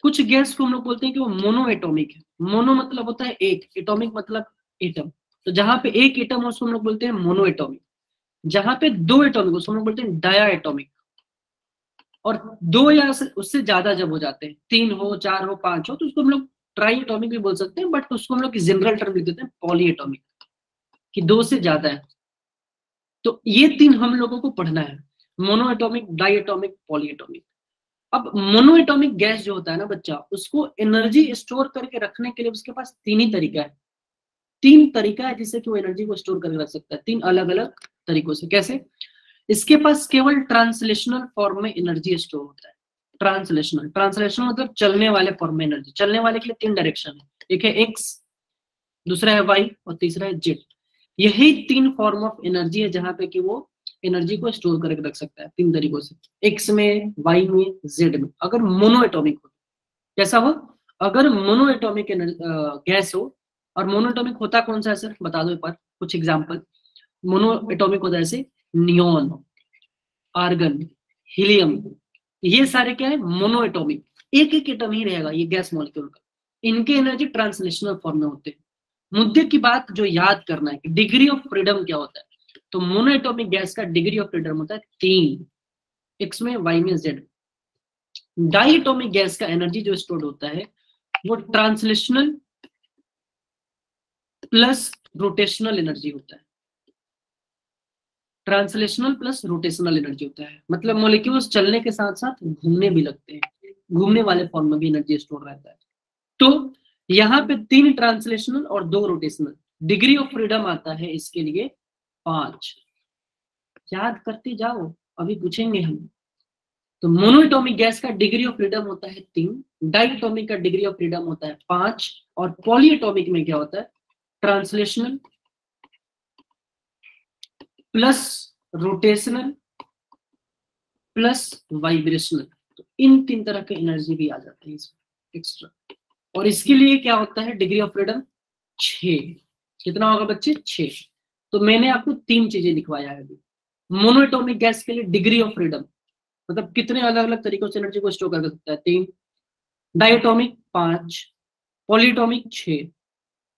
कुछ गैस को हम लोग बोलते हैं कि वो मोनो एटॉमिक है। मोनो मतलब होता है एक, एटॉमिक मतलब एटम। तो जहां पे एक एटम हो उसको हम लोग बोलते हैं मोनो एटॉमिक, जहां पे 2 एटॉमिक उसको हम लोग बोलते हैं डाया एटॉमिक, और 2 या उससे ज्यादा जब हो जाते हैं, 3 हो, 4 हो, 5 हो, तो उसको हम लोग ट्राई एटॉमिक भी बोल सकते हैं, बट उसको हम लोग जनरल टर्म लिख देते हैं पॉली एटॉमिक, कि 2 से ज्यादा है। तो ये 3 हम लोगों को पढ़ना है, monoatomic, diatomic, polyatomic. अब मोनो एटॉमिक गैस जो होता है ना बच्चा, उसको एनर्जी स्टोर करके रखने के लिए उसके पास 3 ही तरीका है। 3 तरीका है जिससे कि वो एनर्जी को स्टोर करके रख सकता है, 3 अलग अलग तरीकों से। कैसे? इसके पास केवल ट्रांसलेशनल फॉर्म में एनर्जी स्टोर होता है। ट्रांसलेशनल, ट्रांसलेशनल मतलब चलने वाले फॉर्म में एनर्जी। चलने वाले के लिए 3 डायरेक्शन है, एक है एक्स, दूसरा है वाई और तीसरा है जेड। यही 3 फॉर्म ऑफ एनर्जी है जहां पे कि वो एनर्जी को स्टोर करके रख सकता है 3 तरीकों से, एक्स में, वाई में, जेड में। अगर मोनो एटॉमिक हो, कैसा हो? अगर मोनो एटॉमिक गैस हो, और मोनो एटॉमिक होता कौन सा है सर, बता दो एक बार कुछ एग्जांपल। मोनो एटॉमिक होता है जैसे नियोन, आर्गन, हीलियम, ये सारे क्या है? मोनो एटॉमिक, एक एक एटम ही रहेगा ये गैस मॉलिक्यूल का। इनके एनर्जी ट्रांसलेशनल फॉर्म में होते हैं। मुद्दे की बात जो याद करना है कि डिग्री ऑफ फ्रीडम क्या होता है, तो मोनो एटॉमिक गैस का डिग्री ऑफ फ्रीडम होता है 3, एक्स में, वाई में, जेड में। डाई एटॉमिक गैस का एनर्जी जो स्टोर्ड होता है वो ट्रांसलेशनल प्लस रोटेशनल एनर्जी होता है। ट्रांसलेशनल प्लस रोटेशनल एनर्जी होता है, मतलब मॉलिक्यूल्स चलने के साथ साथ घूमने भी लगते हैं, घूमने वाले फॉर्म में भी एनर्जी स्टोर रहता है। तो यहाँ पे 3 ट्रांसलेशनल और 2 रोटेशनल। डिग्री ऑफ फ्रीडम आता है इसके लिए 5। याद करते जाओ, अभी पूछेंगे हम। तो मोनोएटॉमिक गैस का डिग्री ऑफ फ्रीडम होता है 3, डाइएटॉमिक का डिग्री ऑफ फ्रीडम होता है 5, और पॉलीएटॉमिक में क्या होता है? Translational plus rotational plus vibrational. तो इन 3 तरह के एनर्जी भी आ जाते हैं इसमें एक्स्ट्रा। और इसके लिए क्या होता है? Degree of freedom 6। कितना होगा बच्चे? 6। तो मैंने आपको 3 चीजें लिखवाया है अभी। मोनोएटॉमिक गैस के लिए डिग्री ऑफ फ्रीडम मतलब कितने अलग अलग तरीकों से एनर्जी को स्टोर कर सकता है, 3। Diatomic 5, polyatomic 6,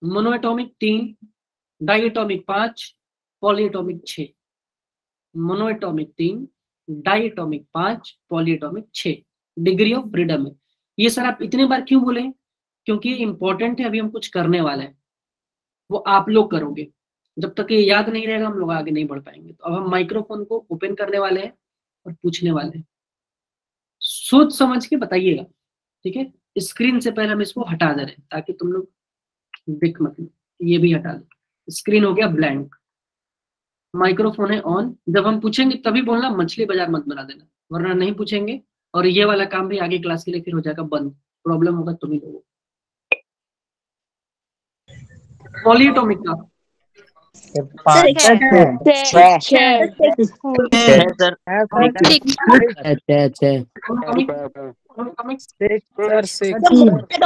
monoatomic 3, diatomic 5, polyatomic 6। Monoatomic 3, diatomic 5, polyatomic 6 degree of freedom है। ये सर आप इतने बार क्यों बोले? क्योंकि ये इंपॉर्टेंट है, अभी हम कुछ करने वाले हैं, वो आप लोग करोगे। जब तक ये याद नहीं रहेगा हम लोग आगे नहीं बढ़ पाएंगे। तो अब हम माइक्रोफोन को ओपन करने वाले हैं और पूछने वाले हैं, सोच समझ के बताइएगा, ठीक है? स्क्रीन से पहले हम इसको हटा दे रहे हैं ताकि तुम लोग दिख मत। ये भी हटा दो, स्क्रीन हो गया ब्लैंक, माइक्रोफोन है ऑन। जब हम पूछेंगे तभी बोलना, मछली बाजार मत बना देना, वरना नहीं पूछेंगे। और ये वाला काम भी आगे क्लास के लिए फिर हो जाएगा बंद, प्रॉब्लम होगा तुम्ही लोगों को। पॉलीएटॉमिक का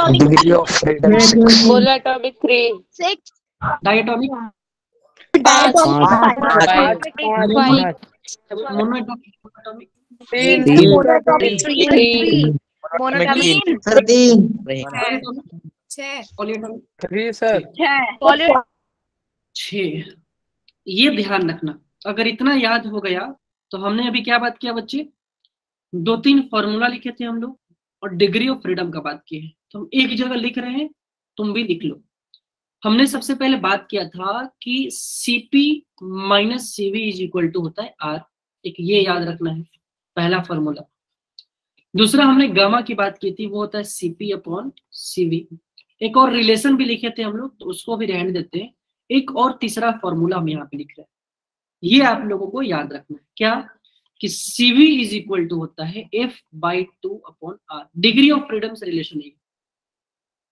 degree of freedom 6, monoatomic 3, diatomic monoatomic 6। ये ध्यान रखना, अगर इतना याद हो गया तो हमने अभी क्या बात किया बच्चे? दो तीन फॉर्मूला लिखे थे हम लोग और डिग्री ऑफ फ्रीडम का बात किए हैं। तो हम एक जगह लिख रहे हैं, तुम भी लिख लो। हमने सबसे पहले बात किया था कि Cp minus Cv is equal to होता है R। एक ये याद रखना है, पहला फॉर्मूला। दूसरा हमने गामा की बात की थी, वो होता है Cp अपॉन Cv। एक और रिलेशन भी लिखे थे हम लोग, तो उसको भी रहने देते हैं। एक और तीसरा फॉर्मूला हम यहाँ पे लिख रहे हैं, ये आप लोगों को याद रखना है। क्या कि Cv इज इक्वल टू होता है F/2 upon R। Degree of freedom से रिलेशन है,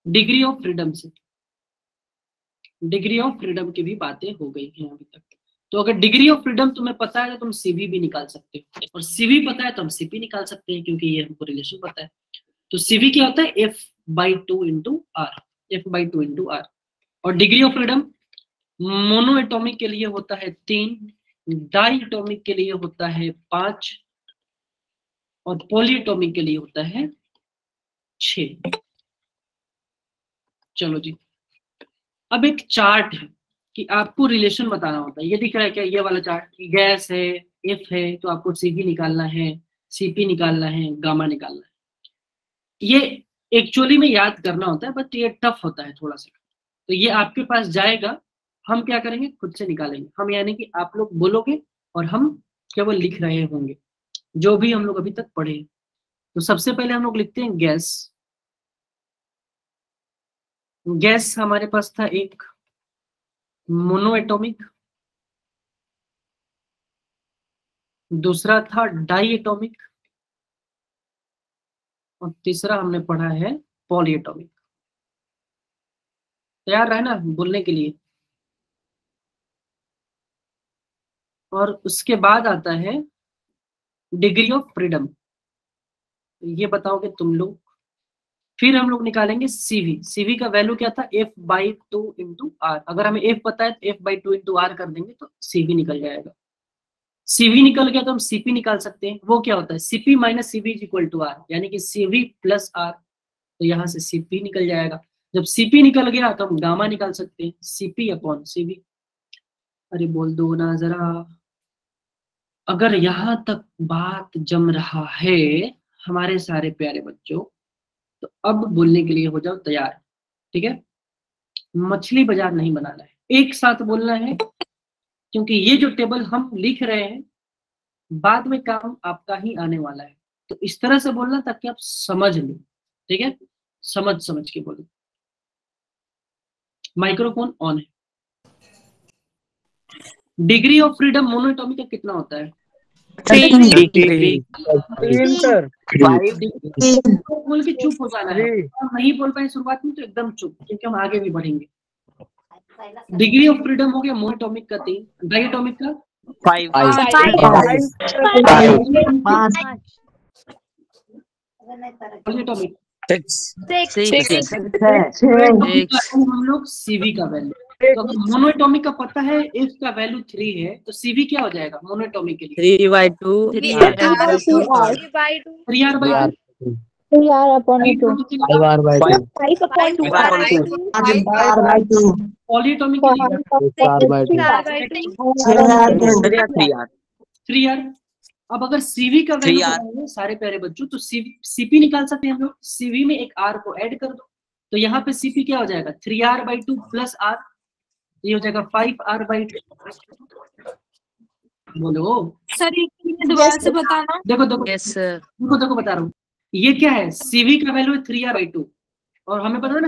डिग्री ऑफ फ्रीडम से, डिग्री ऑफ फ्रीडम की भी बातें हो गई हैं अभी तक। तो अगर डिग्री ऑफ फ्रीडम तुम्हें पता है तो तुम Cv भी निकाल सकते हो, और Cv पता है तो हम Cp निकाल सकते हैं, क्योंकि ये हमको रिलेशन पता है। तो Cv क्या होता है F/2 into R, F/2 into R। और degree of freedom mono atomic के लिए होता है 3, डाई एटॉमिक के लिए होता है 5, और पॉली एटॉमिक के लिए होता है 6। चलो जी, अब एक चार्ट है कि आपको रिलेशन बताना होता है। ये दिख रहा है क्या, ये वाला चार्ट? गैस है, एफ है, तो आपको Cv निकालना है, Cp निकालना है, गामा निकालना है। ये एक्चुअली में याद करना होता है, बट ये टफ होता है थोड़ा सा। तो ये आपके पास जाएगा, हम क्या करेंगे, खुद से निकालेंगे हम, यानी कि आप लोग बोलोगे और हम केवल लिख रहे होंगे जो भी हम लोग अभी तक पढ़े। तो सबसे पहले हम लोग लिखते हैं गैस। गैस हमारे पास था एक मोनो एटॉमिक, दूसरा था डाई एटॉमिक, और तीसरा हमने पढ़ा है पॉली एटॉमिक। तैयार है ना बोलने के लिए? और उसके बाद आता है डिग्री ऑफ फ्रीडम, ये बताओगे तुम लोग। फिर हम लोग निकालेंगे Cv। Cv का वैल्यू क्या था, F/2 इंटू R। अगर हमें F पता है तो F/2 इंटू R कर देंगे तो Cv निकल जाएगा। Cv निकल गया तो हम Cp निकाल सकते हैं। वो क्या होता है, Cp minus Cv is equal to R, यानी कि Cv प्लस R। तो यहाँ से Cp निकल जाएगा। जब Cp निकल गया तो हम गामा निकाल सकते हैं, Cp अपॉन Cv। अरे बोल दो ना जरा, अगर यहाँ तक बात जम रहा है हमारे सारे प्यारे बच्चों, तो अब बोलने के लिए हो जाओ तैयार। ठीक है, मछली बाजार नहीं बनाना है, एक साथ बोलना है, क्योंकि ये जो टेबल हम लिख रहे हैं बाद में काम आपका ही आने वाला है। तो इस तरह से बोलना ताकि आप समझ लो। ठीक है, समझ समझ के बोलो। माइक्रोफोन ऑन है। डिग्री ऑफ फ्रीडम मोनोएटॉमिक का कितना होता है? 3 बोल के चुप हो जाना है, हम नहीं बोल पाए शुरुआत में तो एकदम चुप, क्योंकि हम आगे भी बढ़ेंगे। डिग्री ऑफ फ्रीडम हो गया मोनोएटॉमिक का 3, डायटोमिक का 5 पॉलीएटॉमिक 6 हम लोग Cv का वैल्यू। तो अगर मोनोएटॉमिक का पता है, F का वैल्यू 3 है, तो Cv क्या हो जाएगा मोनोएटॉमिक के लिए? 3/2 3R/2 पॉलीएटॉमिक के लिए 3R। अब अगर Cv का वैल्यू है सारे प्यारे बच्चों, तो Cp निकाल सकते हैं हम लोग। Cv में एक R को ऐड कर दो, तो यहाँ पे Cp क्या हो जाएगा, 3R/2 प्लस R, ये हो जाएगा 5R/2। बोलो सर एक मिनट दोबारा से बताना। देखो देखो यस सर देखो देखो बता रहा हूँ, ये क्या है, Cv का वैल्यू है 3R/2, और हमें पता है ना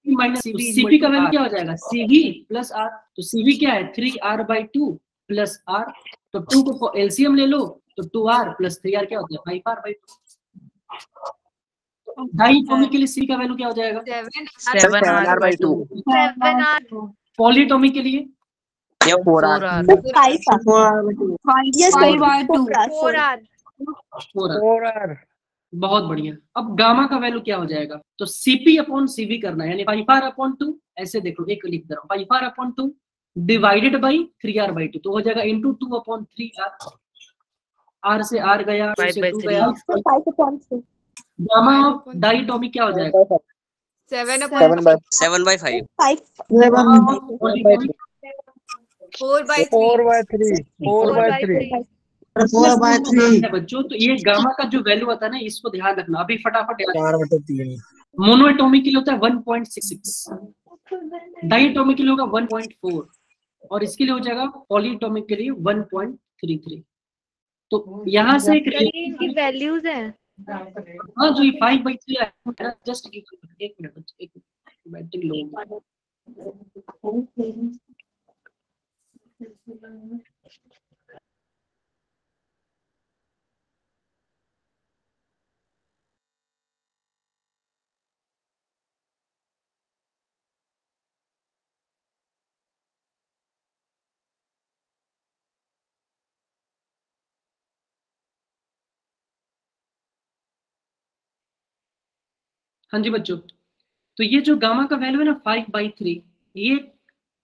माइनस Cp का वैल्यू क्या हो जाएगा, Cv प्लस R। तो Cv क्या है, 3R/2 प्लस R। तो 2 को एलसीएम ले लो, तो 2R प्लस 3R क्या होता है, 5R/2। डायटोमिक के लिए C का वैल्यू क्या हो जाएगा, 7R/2 पॉलीटोमिक के लिए 4R 4R। बहुत बढ़िया। अब गामा का वैल्यू क्या हो जाएगा, तो Cp अपॉन Cv करना है, यानी 5R/2, ऐसे देखो एक लिख दे रहा हूँ, 5R/2 डिवाइडेड बाई 3R/2, तो हो जाएगा इंटू 2/3R। R से R गया, 2 से 2 गया। गामा ऑफ डायटोमिक क्या हो जाएगा, 7/5 4/3 बच्चों, तो ये गामा का जो वैल्यू आता है ना, इसको ध्यान रखना। अभी फटाफट याद। मोनोएटॉमिक के लिए होता है 1.66, डाइएटॉमिक के लिए होगा 1.4, और इसके लिए हो जाएगा पॉलीएटॉमिक के लिए 1.33। तो यहाँ से इनकी वैल्यूज है। हाँ, जो ये 5/3 है, जस्ट एक मिनट बैटरी लो। हाँ जी बच्चों, तो ये जो गामा का वैल्यू है ना 5/3, ये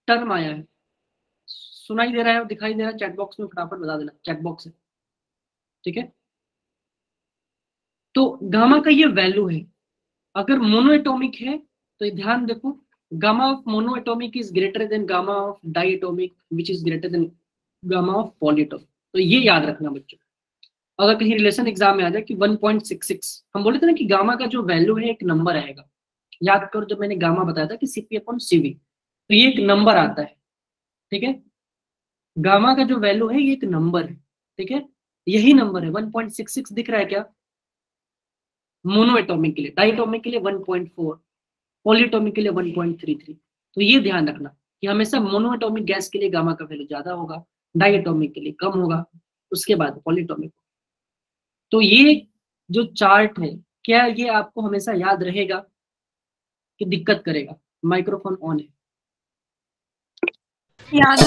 टर्म आया है। सुनाई दे रहा है और दिखाई दे रहा है? चैट बॉक्स में फटाफट बता देना, चैट बॉक्स है, ठीक है। तो गामा का ये वैल्यू है। अगर मोनोएटॉमिक है तो ये ध्यान देखो, gamma of monoatomic is greater than gamma of diatomic which is greater than gamma of polyatomic. तो ये याद रखना बच्चों। अगर कहीं रिलेशन एग्जाम में आ जाए कि 1.66, हम बोले थे ना कि गामा का जो वैल्यू है एक नंबर आएगा। याद करो, जब मैंने गामा बताया था कि CP/CV, तो ये एक नंबर आता है, ठीक है। गामा का जो वैल्यू है ये एक नंबर है, ठीक है। यही नंबर है 1.66 दिख रहा है क्या मोनोएटॉमिक के लिए? डाइएटॉमिक के लिए 1.4, पॉलीएटॉमिक के लिए 1.33। तो ये ध्यान रखना कि हमेशा मोनोएटॉमिक गैस के लिए गामा का वैल्यू ज्यादा होगा, डाइएटॉमिक के लिए कम होगा, उसके बाद पॉलीएटॉमिक। तो ये जो चार्ट है, क्या ये आपको हमेशा याद रहेगा कि दिक्कत करेगा? माइक्रोफोन ऑन है। याद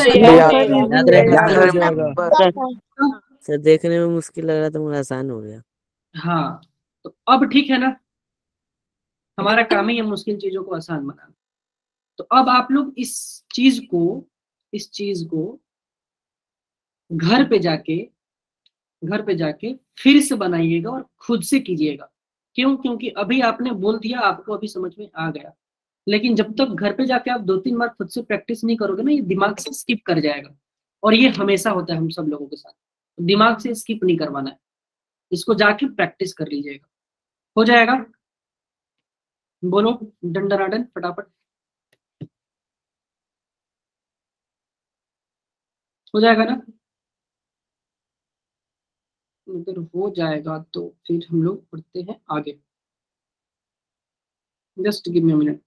सर देखने में मुश्किल लग रहा था, मुझे आसान हो गया। हाँ, तो अब ठीक है ना, हमारा काम ही है मुश्किल चीजों को आसान बनाना। तो अब आप लोग इस चीज को घर पे जाके फिर से बनाइएगा और खुद से कीजिएगा। क्यों? क्योंकि अभी आपने बोल दिया, आपको अभी समझ में आ गया, लेकिन जब तक घर पे जाके आप 2-3 बार खुद से प्रैक्टिस नहीं करोगे ना, ये दिमाग से स्किप कर जाएगा। और ये हमेशा होता है हम सब लोगों के साथ, दिमाग से स्किप नहीं करवाना है, इसको जाके प्रैक्टिस कर लीजिएगा, हो जाएगा। बोलो डंडनाडन फटाफट, हो जाएगा ना? अगर हो जाएगा तो फिर हम लोग पढ़ते हैं आगे। Just give me a minute.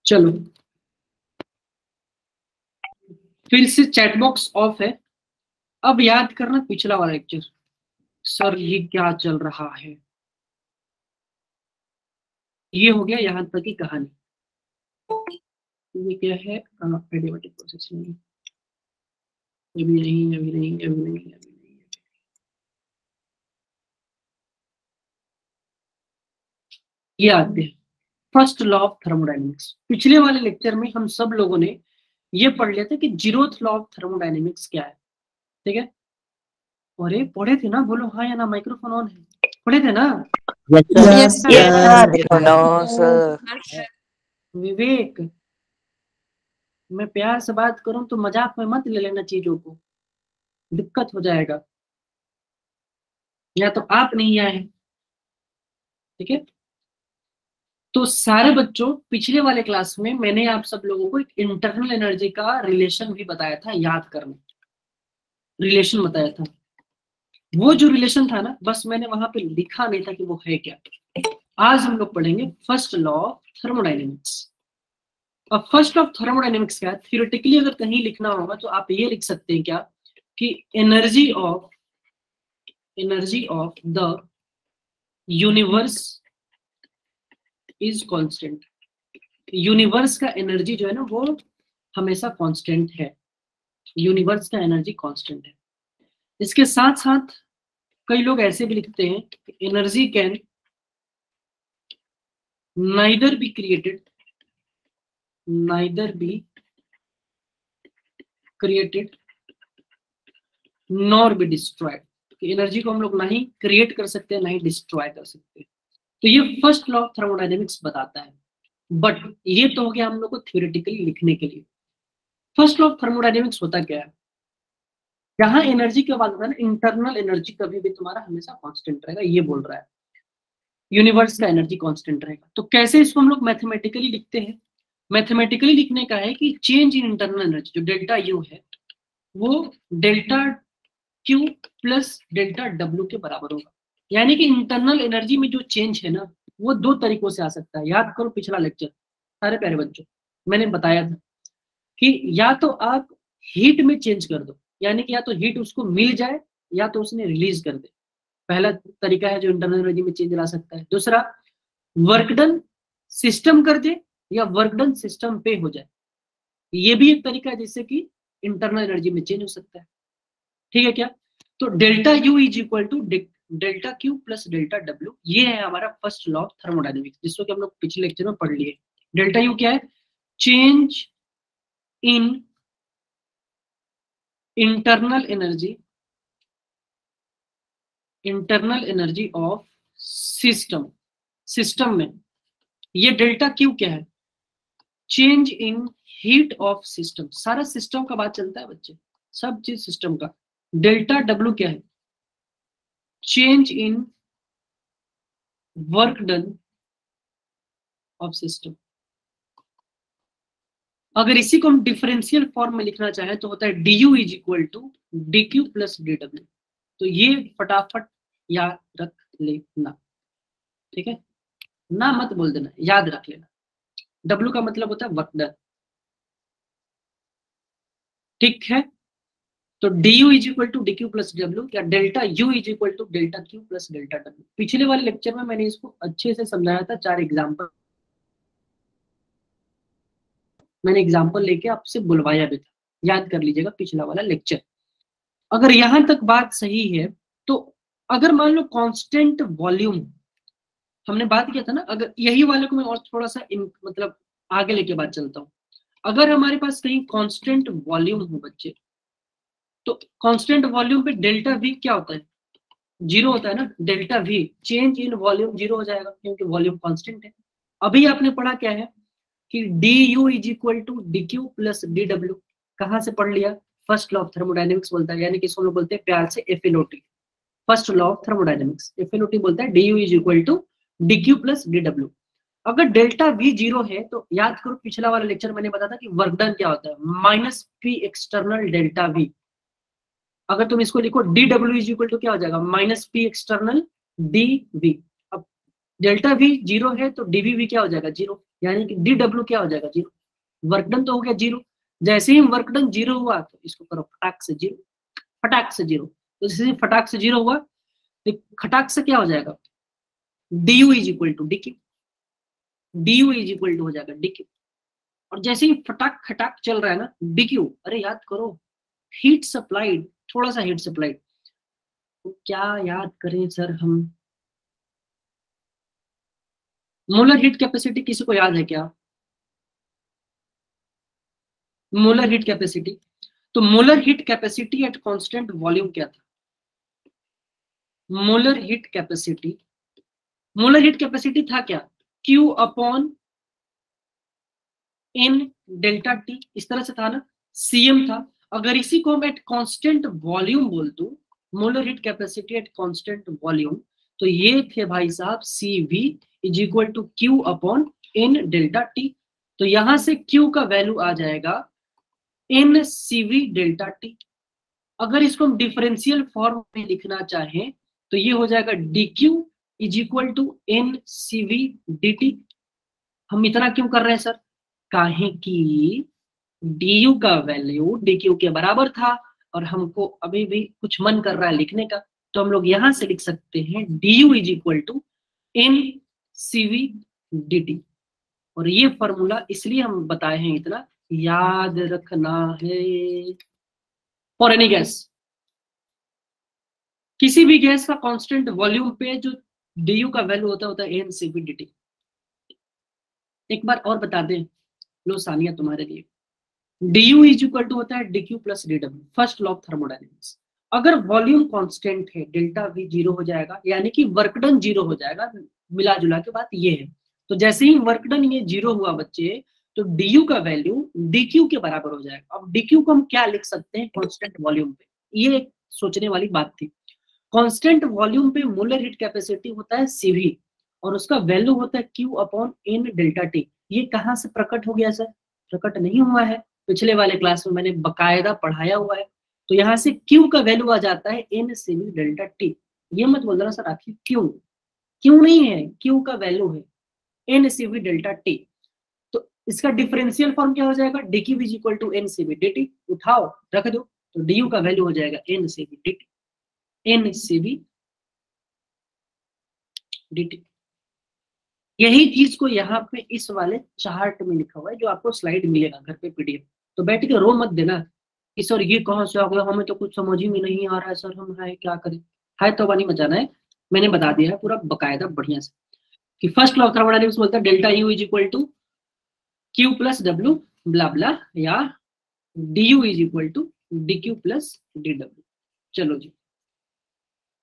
चलो, फिर से चैट बॉक्स ऑफ है। अब याद करना पिछला वाला लेक्चर। सर ये क्या चल रहा है? ये हो गया यहाँ तक की कहानी। ये क्या है? एडियोमेटिक प्रोसेस नहीं, अभी नहीं, अभी नहीं, अभी नहीं, अभी नहीं। ये आते हैं फर्स्ट लॉ ऑफ थर्मोडायनेमिक्स। पिछले वाले लेक्चर में हम सब लोगों ने ये पढ़ लिया था कि 0th लॉ ऑफ थर्मोडायनेमिक्स क्या है, ठीक है। अरे पढ़े थे ना? बोलो हाँ या ना, माइक्रोफोन ऑन है। पढ़े थे ना? विवेक, मैं प्यार से बात करूं तो मजाक में मत ले लेना चीजों को, दिक्कत हो जाएगा। या तो आप नहीं आए, ठीक है। तो सारे बच्चों, पिछले वाले क्लास में मैंने आप सब लोगों को एक इंटरनल एनर्जी का रिलेशन भी बताया था, याद करना। रिलेशन बताया था, वो जो रिलेशन था ना, बस मैंने वहां पे लिखा नहीं था कि वो है क्या। आज हम लोग पढ़ेंगे फर्स्ट लॉ ऑफ थर्मोडायनेमिक्स। अब फर्स्ट ऑफ थर्मोडायनेमिक्स क्या है? थियोरेटिकली अगर कहीं लिखना होगा तो आप ये लिख सकते हैं क्या कि energy of the universe is constant. Universe का एनर्जी जो है ना वो हमेशा कांस्टेंट है, यूनिवर्स का एनर्जी कांस्टेंट है। इसके साथ साथ कई लोग ऐसे भी लिखते हैं कि energy can neither be created nor be destroyed. Energy को हम लोग ना ही क्रिएट कर सकते हैं, ना ही डिस्ट्रॉय कर सकते हैं। तो ये फर्स्ट लॉ ऑफ थर्मोडायनेमिक्स बताता है। बट ये तो हो गया हम लोग को थ्योरेटिकली लिखने के लिए। फर्स्ट लॉ ऑफ थर्मोडायनेमिक्स होता क्या है, जहां एनर्जी के बाद होता है ना, इंटरनल एनर्जी कभी भी तुम्हारा हमेशा कांस्टेंट रहेगा, ये बोल रहा है यूनिवर्स का एनर्जी कांस्टेंट रहेगा। तो कैसे इसको हम लोग मैथमेटिकली लिखते हैं, मैथमेटिकली लिखने का है कि चेंज इन इंटरनल एनर्जी जो डेल्टा यू है वो delta Q plus delta W के बराबर होगा। यानी कि इंटरनल एनर्जी में जो चेंज है ना वो दो तरीकों से आ सकता है। याद करो पिछला लेक्चर सारे प्यारे बच्चों, मैंने बताया था कि या तो आप हीट में चेंज कर दो, यानी कि या तो हीट उसको मिल जाए या तो उसने रिलीज कर दे, पहला तरीका है जो इंटरनल एनर्जी में चेंज ला सकता है। दूसरा वर्क डन सिस्टम कर दे या वर्क डन सिस्टम पे हो जाए, ये भी एक तरीका है जिससे कि इंटरनल एनर्जी में चेंज हो सकता है। ठीक है क्या, तो delta U is equal to delta Q plus delta W, ये है हमारा फर्स्ट लॉ ऑफ थर्मोडायनेमिक्स, जिसको कि हम लोग पिछले लेक्चर में पढ़ लिए। डेल्टा यू क्या है, change in internal energy of system में। ये डेल्टा क्यू क्या है, change in heat of system, सारा सिस्टम का बात चलता है बच्चे, सब चीज सिस्टम का। डेल्टा डब्ल्यू क्या है, change in work done of system. अगर इसी को हम डिफरेंशियल फॉर्म में लिखना चाहें तो होता है D U is equal to D Q plus D W. तो ये फटाफट याद रख लेना, ठीक है ना, मत बोल देना, याद रख लेना। डब्ल्यू का मतलब होता है वर्क डन, ठीक है। तो D U is equal to D Q plus W या delta U is equal to delta Q plus delta W. पिछले वाले लेक्चर में मैंने इसको अच्छे से समझाया था, 4 एग्जाम्पल मैंने एग्जाम्पल लेके आपसे बुलवाया भी था, याद कर लीजिएगा पिछला वाला लेक्चर। अगर यहां तक बात सही है तो अगर मान लो कांस्टेंट वॉल्यूम, हमने बात किया था ना, अगर यही वाले को मैं और थोड़ा सा मतलब आगे लेके बात चलता हूँ। अगर हमारे पास कहीं कांस्टेंट वॉल्यूम हो बच्चे, तो कांस्टेंट वॉल्यूम पे डेल्टा वी क्या होता है, जीरो होता है ना। Delta we change in volume zero हो जाएगा क्योंकि वॉल्यूम कांस्टेंट है। अभी आपने पढ़ा क्या है कि D U is equal to D Q plus D W, कहाँ से पढ़ लिया, फर्स्ट लॉ ऑफ थर्मोडायनेमिक्स बोलता है, यानी कि इसको लोग बोलते हैं प्यार से FLOT, first law of thermodynamics. FLOT बोलता है D U is equal to D Q plus D W. अगर डेल्टा वी जीरो है तो याद करो पिछला वाला लेक्चर मैंने बताया था कि वर्क डन क्या होता है, minus P external delta V. अगर तुम इसको लिखो D W is equal to क्या हो जाएगा, minus P external D V. अब डेल्टा वी जीरो है तो डीवी वी क्या हो जाएगा, जीरो, यानी कि डी डब्ल्यू क्या हो जाएगा, जीरो। वर्क डन तो हो गया जीरो, जैसे ही वर्क डन जीरो हुआ तो इसको करो फटाक से जीरो, फटाक से जीरो। तो जैसे फटाक से जीरो हुआ तो खटाक से क्या हो जाएगा, D U is equal to D Q, D U is equal to हो जाएगा डी क्यू। और जैसे ही फटाक खटाक चल रहा है ना डी क्यू, अरे याद करो हीट सप्लाइड, थोड़ा सा हीट सप्लाइड, तो क्या याद करें सर हम, मोलर हीट कैपेसिटी किसी को याद है क्या, मोलर हीट कैपेसिटी। तो molar heat capacity at constant volume क्या था, मोलर हीट कैपेसिटी था क्या, Q upon N delta T, इस तरह से था ना, CM था। अगर इसी को हम एट कांस्टेंट वॉल्यूम बोल दूं, molar heat capacity at constant volume, तो ये थे भाई साहब CV is equal to Q upon N delta T। तो यहां से Q का वैल्यू आ जाएगा NCV डेल्टा T। अगर इसको हम डिफरेंशियल फॉर्म में लिखना चाहें तो ये हो जाएगा DQ is equal to NCV DT। हम इतना क्यों कर रहे हैं सर, काहे कि DU का वैल्यू DQ के बराबर था और हमको अभी भी कुछ मन कर रहा है लिखने का, तो हम लोग यहां से लिख सकते हैं DU is equal to NCV DT। और ये फॉर्मूला इसलिए हम बताए हैं, इतना याद रखना है। फॉर एनी गैस, किसी भी गैस का कांस्टेंट वॉल्यूम पे जो DU का वैल्यू होता है NCV DT। एक बार और बता दें, लो सानिया तुम्हारे लिए, DU इज इक्वल टू होता है DQ plus DW, first law of thermodynamics. अगर वॉल्यूम कांस्टेंट है डेल्टा V जीरो हो जाएगा, यानी कि वर्क डन जीरो हो जाएगा, मिला जुला के बात ये है। तो जैसे ही वर्क डन ये 0 हुआ बच्चे, तो du का वैल्यू dq के बराबर हो जाएगा। अब dq को हम क्या लिख सकते हैं, कांस्टेंट वॉल्यूम पे। ये एक सोचने वाली बात थी। कांस्टेंट वॉल्यूम पे मोलर हीट कैपेसिटी होता है cv और उसका वैल्यू होता है q upon n delta T. ये कहाँ से प्रकट हो गया सर? प्रकट नहीं हुआ है, पिछले वाले क्लास में मैंने बकायदा पढ़ाया हुआ है। तो यहाँ से q का वैल्यू आ जाता है n cv डेल्टा टी। ये मत बोल रहा सर आखिर क्यों नहीं है, q का वैल्यू है n cv डेल्टा टी। तो इसका डिफरेंशियल फॉर्म क्या हो जाएगा, dq is equal to n cv dt। उठाओ रख दो, तो du का वैल्यू हो जाएगा n cv dt, n cv dt। यही चीज को यहाँ पे इस वाले चार्ट में लिखा हुआ है, जो आपको स्लाइड मिलेगा घर पे पीडीएफ। तो बैठ के रो मत देना कि सर ये कहाँ से आ गया, हमें तो कुछ समझ ही में नहीं आ रहा है सर, हम है क्या करें। है तो नहीं मचाना है, मैंने बता दिया है पूरा बकायदा बढ़िया से कि फर्स्ट लॉ ऑफ थर्मोडायनामिक्स बोलता है delta U is equal to Q plus W blah blah, या D U is equal to D Q plus D W. चलो जी,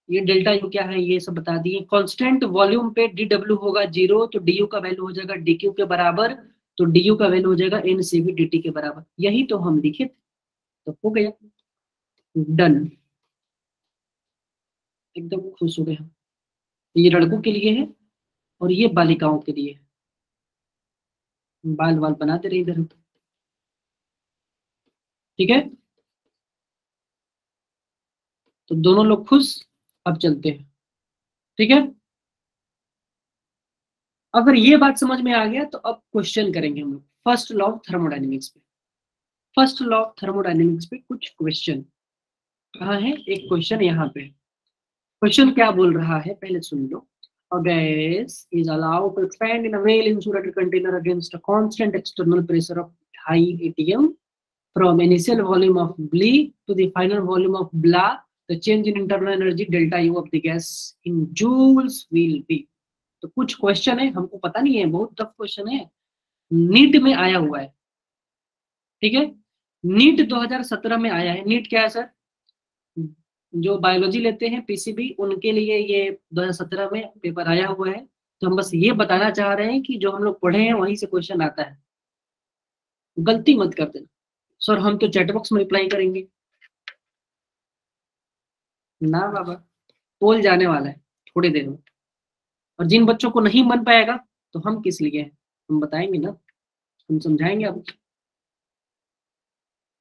ये डेल्टा यू क्या है ये सब बता दिए। कांस्टेंट वॉल्यूम पे डी डब्ल्यू होगा 0, तो डी यू का वैल्यू हो जाएगा डी क्यू के बराबर, तो डी यू का वैल्यू हो जाएगा N C V D T के बराबर। यही तो हम लिखे थे, तो हो गया डन, एकदम खुश हो गए हम। ये लड़कों के लिए है और ये बालिकाओं के लिए है। बाल बाल बनाते रहे इधर, ठीक है। तो दोनों लोग खुश, अब चलते हैं, ठीक है। अगर ये बात समझ में आ गया तो अब क्वेश्चन करेंगे हम लोग फर्स्ट लॉ ऑफ थर्मोडायनेमिक्स पे। फर्स्ट लॉ ऑफ थर्मोडायनेमिक्स पे कुछ क्वेश्चन कहाँ है, एक क्वेश्चन यहाँ पे। क्वेश्चन क्या बोल रहा है पहले सुन लो। A gas is allowed to expand in a well-insulated container against a constant external pressure of high atm from initial volume of Bl to the final volume of blah. The change in internal energy delta U of the gas in joules will be. तो कुछ question है, हमको पता नहीं है, बहुत tough question है, NEET में आया हुआ है, ठीक है। नीट 2017 में आया है। नीट क्या है सर, जो बायोलॉजी लेते हैं पीसीबी, उनके लिए ये 2017 में पेपर आया हुआ है। तो हम बस ये बताना चाह रहे हैं कि जो हम लोग पढ़े हैं वहीं से क्वेश्चन आता है, गलती मत कर देना। सर हम तो चैट बॉक्स में रिप्लाई करेंगे ना बाबा, पोल जाने वाला है थोड़ी देर में, और जिन बच्चों को नहीं बन पाएगा तो हम किस लिए हैं, हम बताएंगे ना, हम समझाएंगे आपको।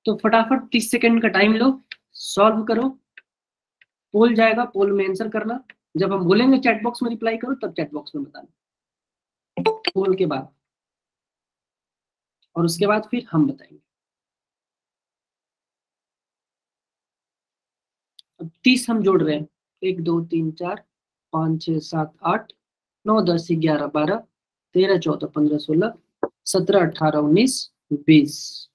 तो फटाफट 30 सेकंड का टाइम लो, सॉल्व करो, पोल जाएगा, पोल में आंसर करना। जब हम बोलेंगे चैट बॉक्स में रिप्लाई करो, तब चैट बॉक्स में बताना पोल के बाद, और उसके बाद फिर हम बताएंगे। अब 30 हम जोड़ रहे हैं, 1 2 3 4 5 6 7 8 9 10 11 12 13 14 15 16 17 18 19 20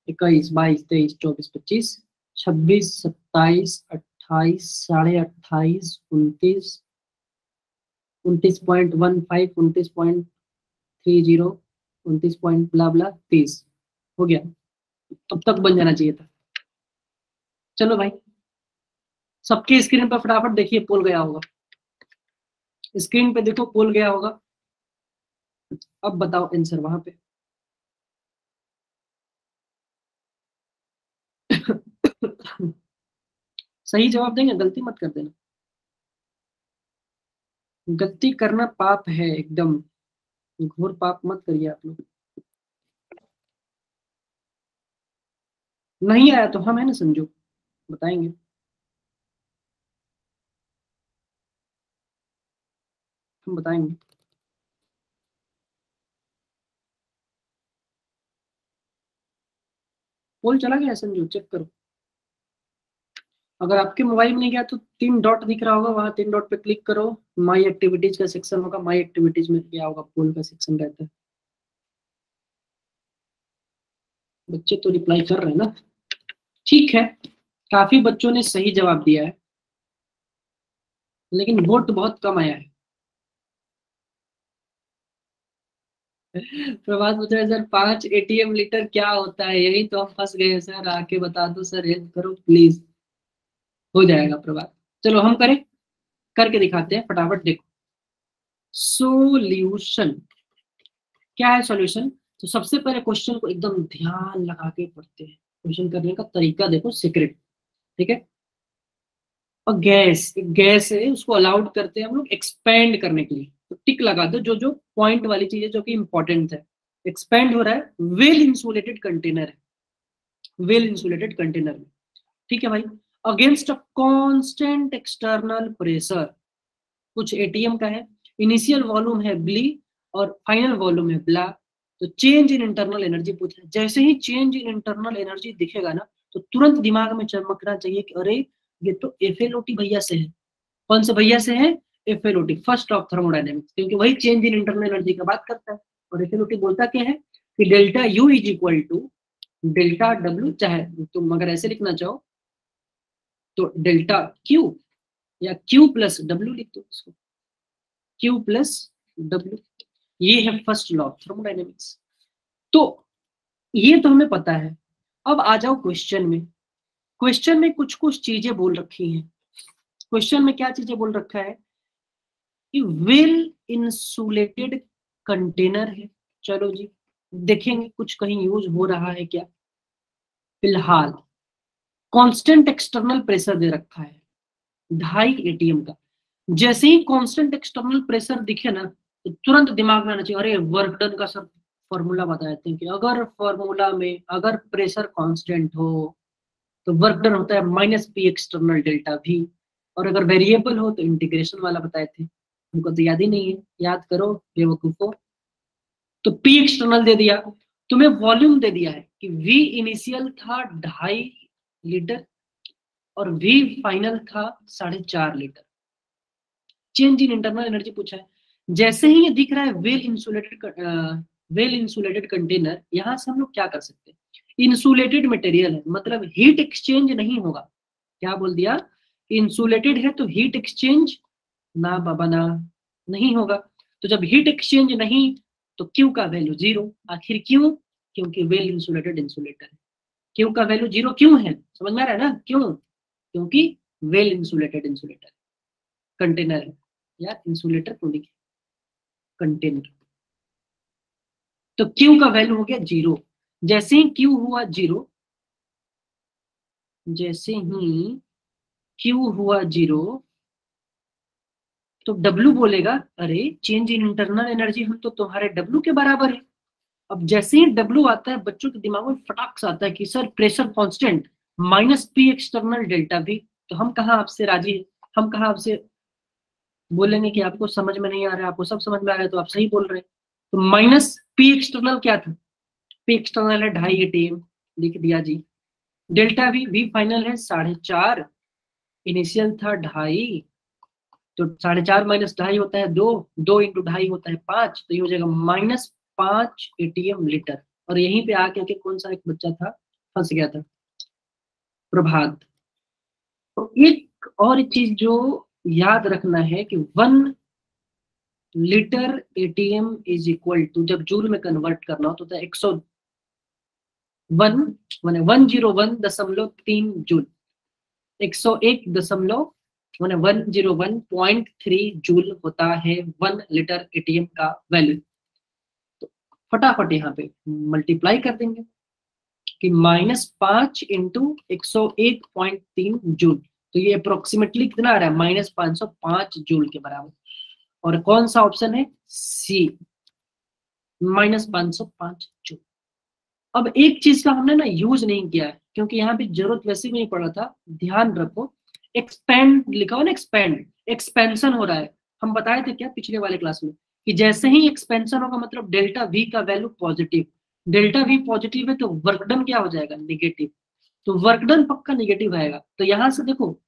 21 22 23 24 25 26 27 28 साढ़े 28 29 29.15 29.30 29 पॉइंट ब्ला ब्ला 30 हो गया। अब तक बन जाना चाहिए था। चलो भाई, सबके स्क्रीन पर फटाफट देखिए पोल गया होगा, स्क्रीन पे देखो पोल गया होगा। अब बताओ आंसर वहां पे। सही जवाब देंगे, गलती मत कर देना, गलती करना पाप है, एकदम घोर पाप मत करिए आप लोग। नहीं आया तो हम है ना संजू, बताएंगे। हम बताएंगे। पोल चला गया संजू, चेक करो। अगर आपके मोबाइल में नहीं गया तो 3 डॉट दिख रहा होगा, वहां 3 डॉट पे क्लिक करो, माई एक्टिविटीज का सेक्शन होगा, माई एक्टिविटीज में क्या होगा, पोल का सेक्शन रहता है। बच्चे तो रिप्लाई कर रहे हैं ना, ठीक है। काफी बच्चों ने सही जवाब दिया है, लेकिन वोट बहुत कम आया है। प्रभात पूछ रहे सर 5 एटीएम लीटर क्या होता है, यही तो हम फंस गए सर, आके बता दो सर, हेल्प करो प्लीज। हो जाएगा प्रभात, चलो हम करें, करके दिखाते हैं फटाफट। देखो सोल्यूशन, क्या है सॉल्यूशन? तो सबसे पहले क्वेश्चन को एकदम ध्यान लगा के पढ़ते हैं। क्वेश्चन करने का तरीका देखो, सीक्रेट, ठीक है। और एक गैस है, उसको अलाउड करते हैं हम लोग एक्सपेंड करने के लिए, तो टिक लगा दो जो जो पॉइंट वाली चीज है जो कि इंपॉर्टेंट है। एक्सपेंड हो रहा है, वेल इंसुलेटेड कंटेनर है, वेल इंसुलेटेड कंटेनर में, ठीक है भाई। Against a constant external pressure, कुछ एटीएम का है, इनिशियल वॉल्यूम है ब्ली और फाइनल वॉल्यूम है ब्ला, तो चेंज इन इंटरनल एनर्जी पूछा है। जैसे ही चेंज इन इंटरनल एनर्जी दिखेगा ना, तो तुरंत दिमाग में चमकना चाहिए कि अरे ये तो एफएलओटी भैया से है। कौन से भैया से है? एफएलओटी, फर्स्ट ऑफ थर्मोडायनेमिक्स, क्योंकि वही चेंज इन इंटरनल एनर्जी का बात करता है। और एफएलओटी बोलता क्या है कि delta U is equal to delta W, चाहे तुम अगर ऐसे लिखना चाहो तो डेल्टा क्यू या क्यू प्लस डब्ल्यू लिख दो इसको, क्यू प्लस डब्ल्यू। ये है फर्स्ट लॉ ऑफ थर्मोडायनेमिक्स। तो ये तो हमें पता है। अब आ जाओ क्वेश्चन में। क्वेश्चन में कुछ कुछ चीजें बोल रखी हैं। क्वेश्चन में क्या चीजें बोल रखा है कि वेल इंसुलेटेड कंटेनर है। चलो जी देखेंगे कुछ कहीं यूज हो रहा है क्या। फिलहाल कांस्टेंट एक्सटर्नल प्रेशर दे रखा है 2.5 एटीएम का। जैसे ही कांस्टेंट एक्सटर्नल प्रेशर दिखे ना, तो तुरंत दिमाग में आना चाहिए अरे वर्क डन का सर फॉर्मूला बता देते हैं कि अगर फॉर्मूला में अगर प्रेशर कांस्टेंट हो तो वर्क डन होता है माइनस पी एक्सटर्नल डेल्टा भी, और अगर वेरिएबल हो तो इंटीग्रेशन वाला बताए थे। हमको तो याद ही नहीं है, याद करो बेवकूफो। तो पी एक्सटर्नल दे दिया, तुम्हें वॉल्यूम दे दिया है कि वी इनिशियल था 2.5 लीटर और वी फाइनल था 4.5 litre. Change in internal energy पूछा है। जैसे ही ये दिख रहा है वेल इंसुलेटेड कंटेनर, यहां से हम लोग क्या कर सकते हैं, इंसुलेटेड मटेरियल है मतलब हीट एक्सचेंज नहीं होगा। क्या बोल दिया? इंसुलेटेड है तो हीट एक्सचेंज ना बाबा ना, नहीं होगा। तो जब हीट एक्सचेंज नहीं तो क्यू का वैल्यू 0। आखिर क्यों? क्योंकि वेल इंसुलेटेड इंसुलेटर है। क्यू का वैल्यू 0 क्यों है? समझ में आ रहा है ना क्यों? क्योंकि वेल इंसुलेटेड इंसुलेटर कंटेनर है, या इंसुलेटर को लिखे कंटेनर। तो क्यू का वैल्यू हो गया 0। जैसे ही क्यू हुआ 0, जैसे ही क्यू हुआ 0, तो डब्ल्यू बोलेगा अरे चेंज इन इंटरनल एनर्जी हम तो तुम्हारे डब्ल्यू के बराबर है। अब जैसे ही डब्ल्यू आता है, बच्चों के दिमाग में फटाक से आता है कि sir pressure constant minus P external delta भी। तो हम कहाँ आपसे राजी है, हम कहाँ आपसे बोलेंगे कि आपको समझ में नहीं आ रहा है, आपको सब समझ में आ रहा है तो आप सही बोल रहे हैं। तो माइनस पी एक्सटर्नल क्या था? पी एक्सटर्नल है 2.5 एटीएम, लिख दिया जी। डेल्टा वी फाइनल है 4.5, इनिशियल था 2.5, तो 4.5 माइनस 2.5 होता है 2, 2 इंटू 2.5 होता है 5, तो ये हो जाएगा -5 एटीएम लीटर। और यहीं पे आके कौन सा एक बच्चा था फंस गया था, प्रभात। तो एक और चीज जो याद रखना है कि 1 litre ATM is equal to, जब जूल में कन्वर्ट करना हो तो 101 माने 101.3 जूल, 101.3 जूल होता है 1 लीटर एटीएम का वैल्यू। तो फटाफट यहाँ पे मल्टीप्लाई कर देंगे कि -5 इंटू 101.3 जूल, तो ये अप्रोक्सीमेटली कितना आ रहा है? -505 जूल के बराबर। और कौन सा ऑप्शन है? सी, -505 जूल। अब एक चीज का हमने ना यूज नहीं किया है क्योंकि यहाँ पे जरूरत वैसे भी नहीं पड़ रहा था। ध्यान रखो, एक्सपेंड लिखा हो ना, एक्सपेंड, एक्सपेंशन हो रहा है। हम बताए थे क्या पिछले वाले क्लास में कि जैसे ही एक्सपेंशन होगा मतलब डेल्टा वी का value positive, delta V positive है तो वर्कडन क्या हो जाएगा? निगेटिव। तो वर्कडन पक्का निगेटिव आएगा। तो यहां से देखो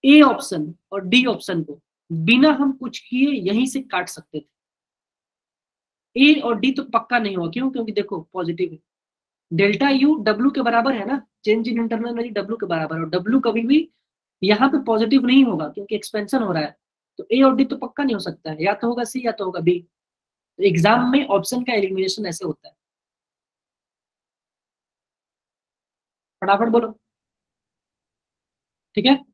ए ऑप्शन और डी ऑप्शन को बिना हम कुछ किए यहीं से काट सकते थे। ए और डी तो पक्का नहीं हुआ, क्यों? क्योंकि देखो पॉजिटिव है, डेल्टा यू डब्ल्यू के बराबर है ना, change in internal energy W के बराबर, और डब्ल्यू कभी भी यहाँ पे पॉजिटिव नहीं होगा क्योंकि एक्सपेंशन हो रहा है। तो ए और डी तो पक्का नहीं हो सकता है, या तो होगा सी या तो होगा बी। तो एग्जाम में ऑप्शन का एलिमिनेशन ऐसे होता है। फटाफट बोलो, ठीक है?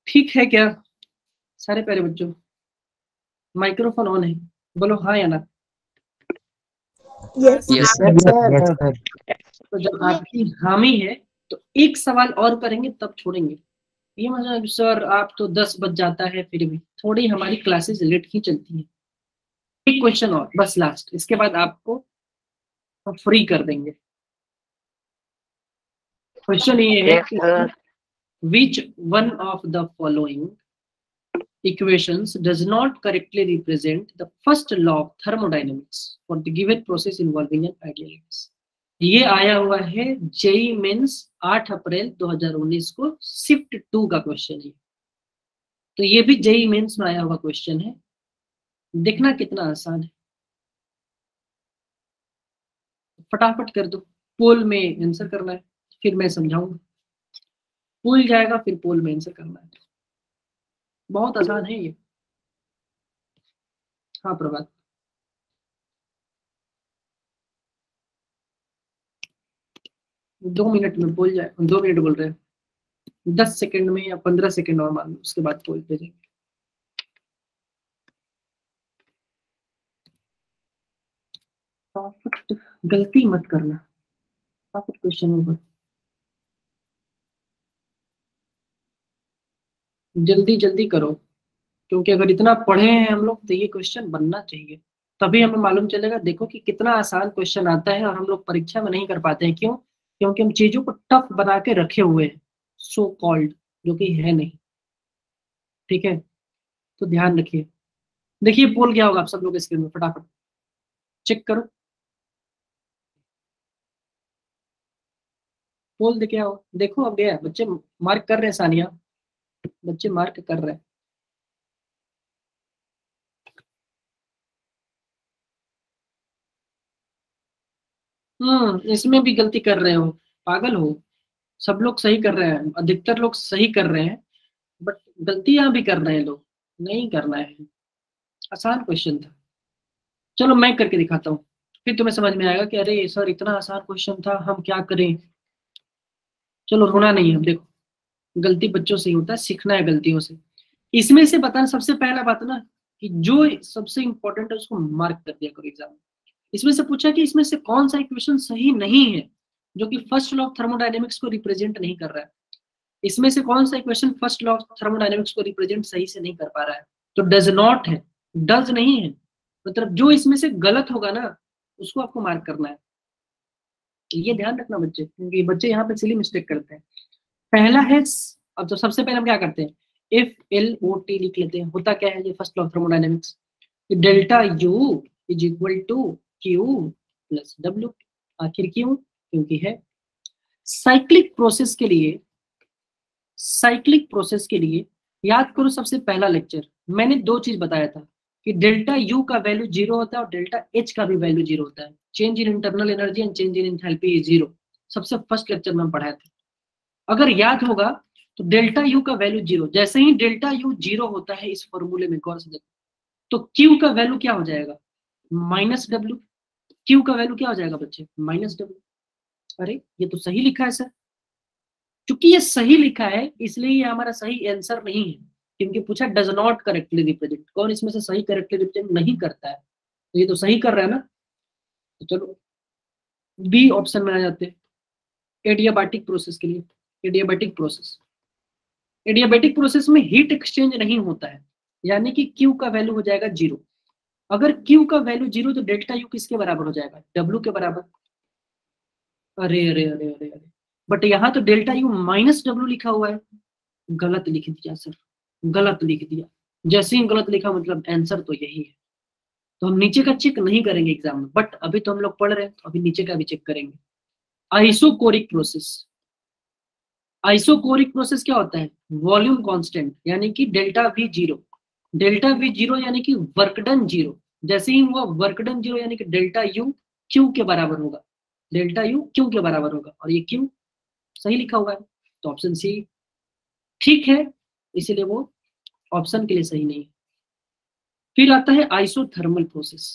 ठीक है क्या सारे प्यारे बच्चों? माइक्रोफोन ऑन है। बोलो हाँ या ना। Yes, sir. Yes, sir. तो जब आपकी हामी है तो एक सवाल और करेंगे तब छोड़ेंगे। ये मतलब सर आप तो 10 बज जाता है, फिर भी थोड़ी हमारी क्लासेस लेट ही चलती है। एक क्वेश्चन और बस लास्ट, इसके बाद आपको फ्री कर देंगे। क्वेश्चन ये है Yes, sir. which one of the following equations does not correctly represent the first law of thermodynamics for the given process involving an ideal gas। ये आया हुआ है जेई मेंस 8 अप्रैल 2019 को शिफ्ट 2 का क्वेश्चन है। तो ये भी जेई मेंस में आया हुआ क्वेश्चन है, देखना कितना आसान है। फटाफट कर दो, पोल में आंसर करना है, फिर मैं समझाऊंगा। पोल जाएगा फिर पोल में आंसर करना है, बहुत आसान है ये। हाँ प्रभात, दो मिनट में पोल जाए, 2 मिनट बोल रहे हैं, 10 सेकंड में या 15 सेकंड और मान लो, उसके बाद पोल भेजेंगे। गलती मत करना, क्वेश्चन ऊपर जल्दी जल्दी करो, क्योंकि अगर इतना पढ़े हैं हम लोग तो ये क्वेश्चन बनना चाहिए, तभी हमें मालूम चलेगा। देखो कि कितना आसान क्वेश्चन आता है और हम लोग परीक्षा में नहीं कर पाते हैं। क्यों? क्योंकि हम चीजों को टफ बना के रखे हुए हैं, सो कॉल्ड, जो कि है नहीं। ठीक है, तो ध्यान रखिए। देखिए पोल क्या होगा, आप सब लोग स्क्रीन में फटाफट चेक करो। पोल देखे आओ, देखो अब गया। बच्चे मार्क कर रहे हैं, सानिया बच्चे मार्क कर रहे हैं। इसमें भी गलती कर रहे हो, पागल हो। सब लोग सही कर रहे हैं, अधिकतर लोग सही कर रहे हैं, बट गलतियां भी कर रहे हैं लोग, नहीं करना है। आसान क्वेश्चन था, चलो मैं करके दिखाता हूँ, फिर तुम्हें समझ में आएगा कि अरे सर इतना आसान क्वेश्चन था, हम क्या करें। चलो रोना नहीं है, देखो गलती बच्चों से ही होता है, सीखना है गलतियों से। इसमें से बताना सबसे पहला बात ना, कि जो सबसे इंपॉर्टेंट है उसको मार्क कर दिया करो एग्जाम में। इसमें से पूछा कि इसमें से कौन सा इक्वेशन सही नहीं है, जो कि फर्स्ट लॉ ऑफ थर्मोडायनेमिक्स को रिप्रेजेंट नहीं कर रहा है। इसमें से कौन सा equation first law of thermodynamics को रिप्रेजेंट सही से नहीं कर पा रहा है, तो डज नॉट है, डज नहीं है। मतलब जो इसमें से गलत होगा ना, उसको आपको मार्क करना है। ये ध्यान रखना बच्चे, क्योंकि बच्चे यहाँ पे सिली मिस्टेक करते हैं। पहला है, अब तो सबसे पहले हम क्या करते हैं, एफ एल ओ टी लिख लेते हैं। होता क्या है ये first law of thermodynamics, delta U is equal to Q plus W. आखिर क्यों? क्योंकि है साइक्लिक प्रोसेस के लिए। साइक्लिक प्रोसेस के लिए याद करो, सबसे पहला लेक्चर मैंने 2 चीज बताया था, कि डेल्टा यू का वैल्यू 0 होता है और डेल्टा एच का भी वैल्यू 0 होता है। Change in internal energy and change in enthalpy is 0। सबसे फर्स्ट लेक्चर में पढ़ाया था, अगर याद होगा तो। डेल्टा यू का वैल्यू 0, जैसे ही डेल्टा यू 0 होता है इस फॉर्मूले में, गौर से देखो, तो क्यू का वैल्यू क्या हो जाएगा, माइनस डब्ल्यू। क्यू का वैल्यू क्या हो जाएगा बच्चे, माइनस डब्ल्यू। अरे ये तो सही लिखा है सर। चूंकि ये सही लिखा है इसलिए ये हमारा सही आंसर नहीं है, क्योंकि पूछा डज नॉट करेक्टली रिप्रेजेंट। कौन इसमें से सही करेक्टली रिप्रेजेंट नहीं करता है, तो ये तो सही कर रहा है ना। तो चलो बी ऑप्शन में आ जाते हैं, एडियाबैटिक प्रोसेस के लिए। एडियाबैटिक प्रोसेस, एडियाबैटिक प्रोसेस में हीट एक्सचेंज नहीं होता है, यानी कि Q का वैल्यू हो जाएगा 0। अगर Q का वैल्यू 0 तो डेल्टा यू किसके बराबर हो जाएगा, W के बराबर। अरे अरे अरे अरे अरे, बट यहाँ तो डेल्टा यू माइनस डब्ल्यू लिखा हुआ है। गलत लिख दिया सर, गलत लिख दिया। जैसे ही गलत लिखा मतलब आंसर तो यही है। तो हम नीचे का चेक नहीं करेंगे एग्जाम में, बट अभी तो हम लोग पढ़ रहे हैं, तो अभी नीचे का भी चेक करेंगे। आइसोकोरिक प्रोसेस, आइसोकोरिक प्रोसेस क्या होता है, वॉल्यूम कांस्टेंट यानी कि डेल्टा वी 0। डेल्टा वी 0 यानी कि वर्क डन 0। जैसे ही हुआ वर्क डन 0 यानी कि डेल्टा यू क्यू के बराबर होगा, डेल्टा यू क्यू के बराबर होगा, और ये क्यू सही लिखा हुआ है, तो ऑप्शन सी ठीक है, इसीलिए वो ऑप्शन के लिए सही नहीं है। फिर आता है आइसोथर्मल प्रोसेस।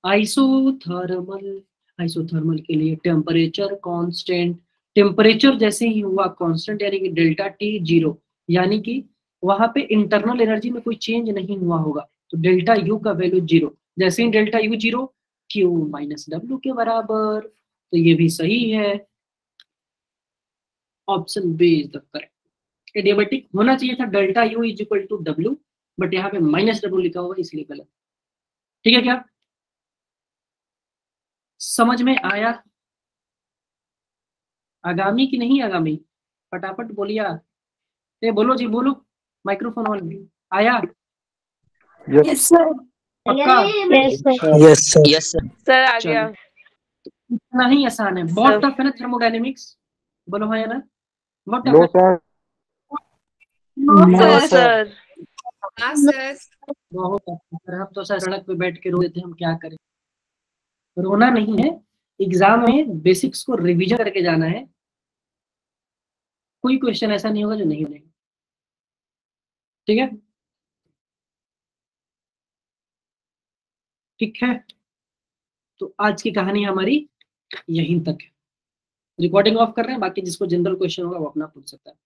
आइसोथर्मल, आइसोथर्मल के लिए टेम्परेचर कांस्टेंट, टेम्परेचर जैसे ही हुआ कांस्टेंट यानी कि डेल्टा टी 0, यानी कि वहां पे इंटरनल एनर्जी में कोई चेंज नहीं हुआ होगा, तो डेल्टा यू का वैल्यू 0। जैसे ही delta U 0 Q minus W के बराबर, तो ये भी सही है। Option B is the correct. Adiabatic होना चाहिए था delta U is equal to W, but यहाँ पे माइनस डब्ल्यू लिखा हुआ इसलिए गलत। ठीक है, क्या समझ में आया? आगामी की नहीं आगामी? फटाफट बोलिए, ये बोलो जी, बोलो, माइक्रोफोन ऑन। आया? Yes sir. पक्का? Yes sir. सर आ गया। इतना ही आसान है, बहुत टफ है ना थर्मोडायनेमिक्स? बोलो हाँ या ना? बहुत नो टफ है? सर। सर हाँ सर। बहुत टफ है। हम तो सड़क पे बैठ के रो देते, हम क्या करें? रोना नहीं है, एग्जाम में बेसिक्स को रिवीजन करके जाना है। कोई क्वेश्चन ऐसा नहीं होगा जो नहीं बनेगा। ठीक है, ठीक है। तो आज की कहानी हमारी यहीं तक है। रिकॉर्डिंग ऑफ कर रहे हैं, बाकी जिसको जनरल क्वेश्चन होगा वो अपना पूछ सकता है।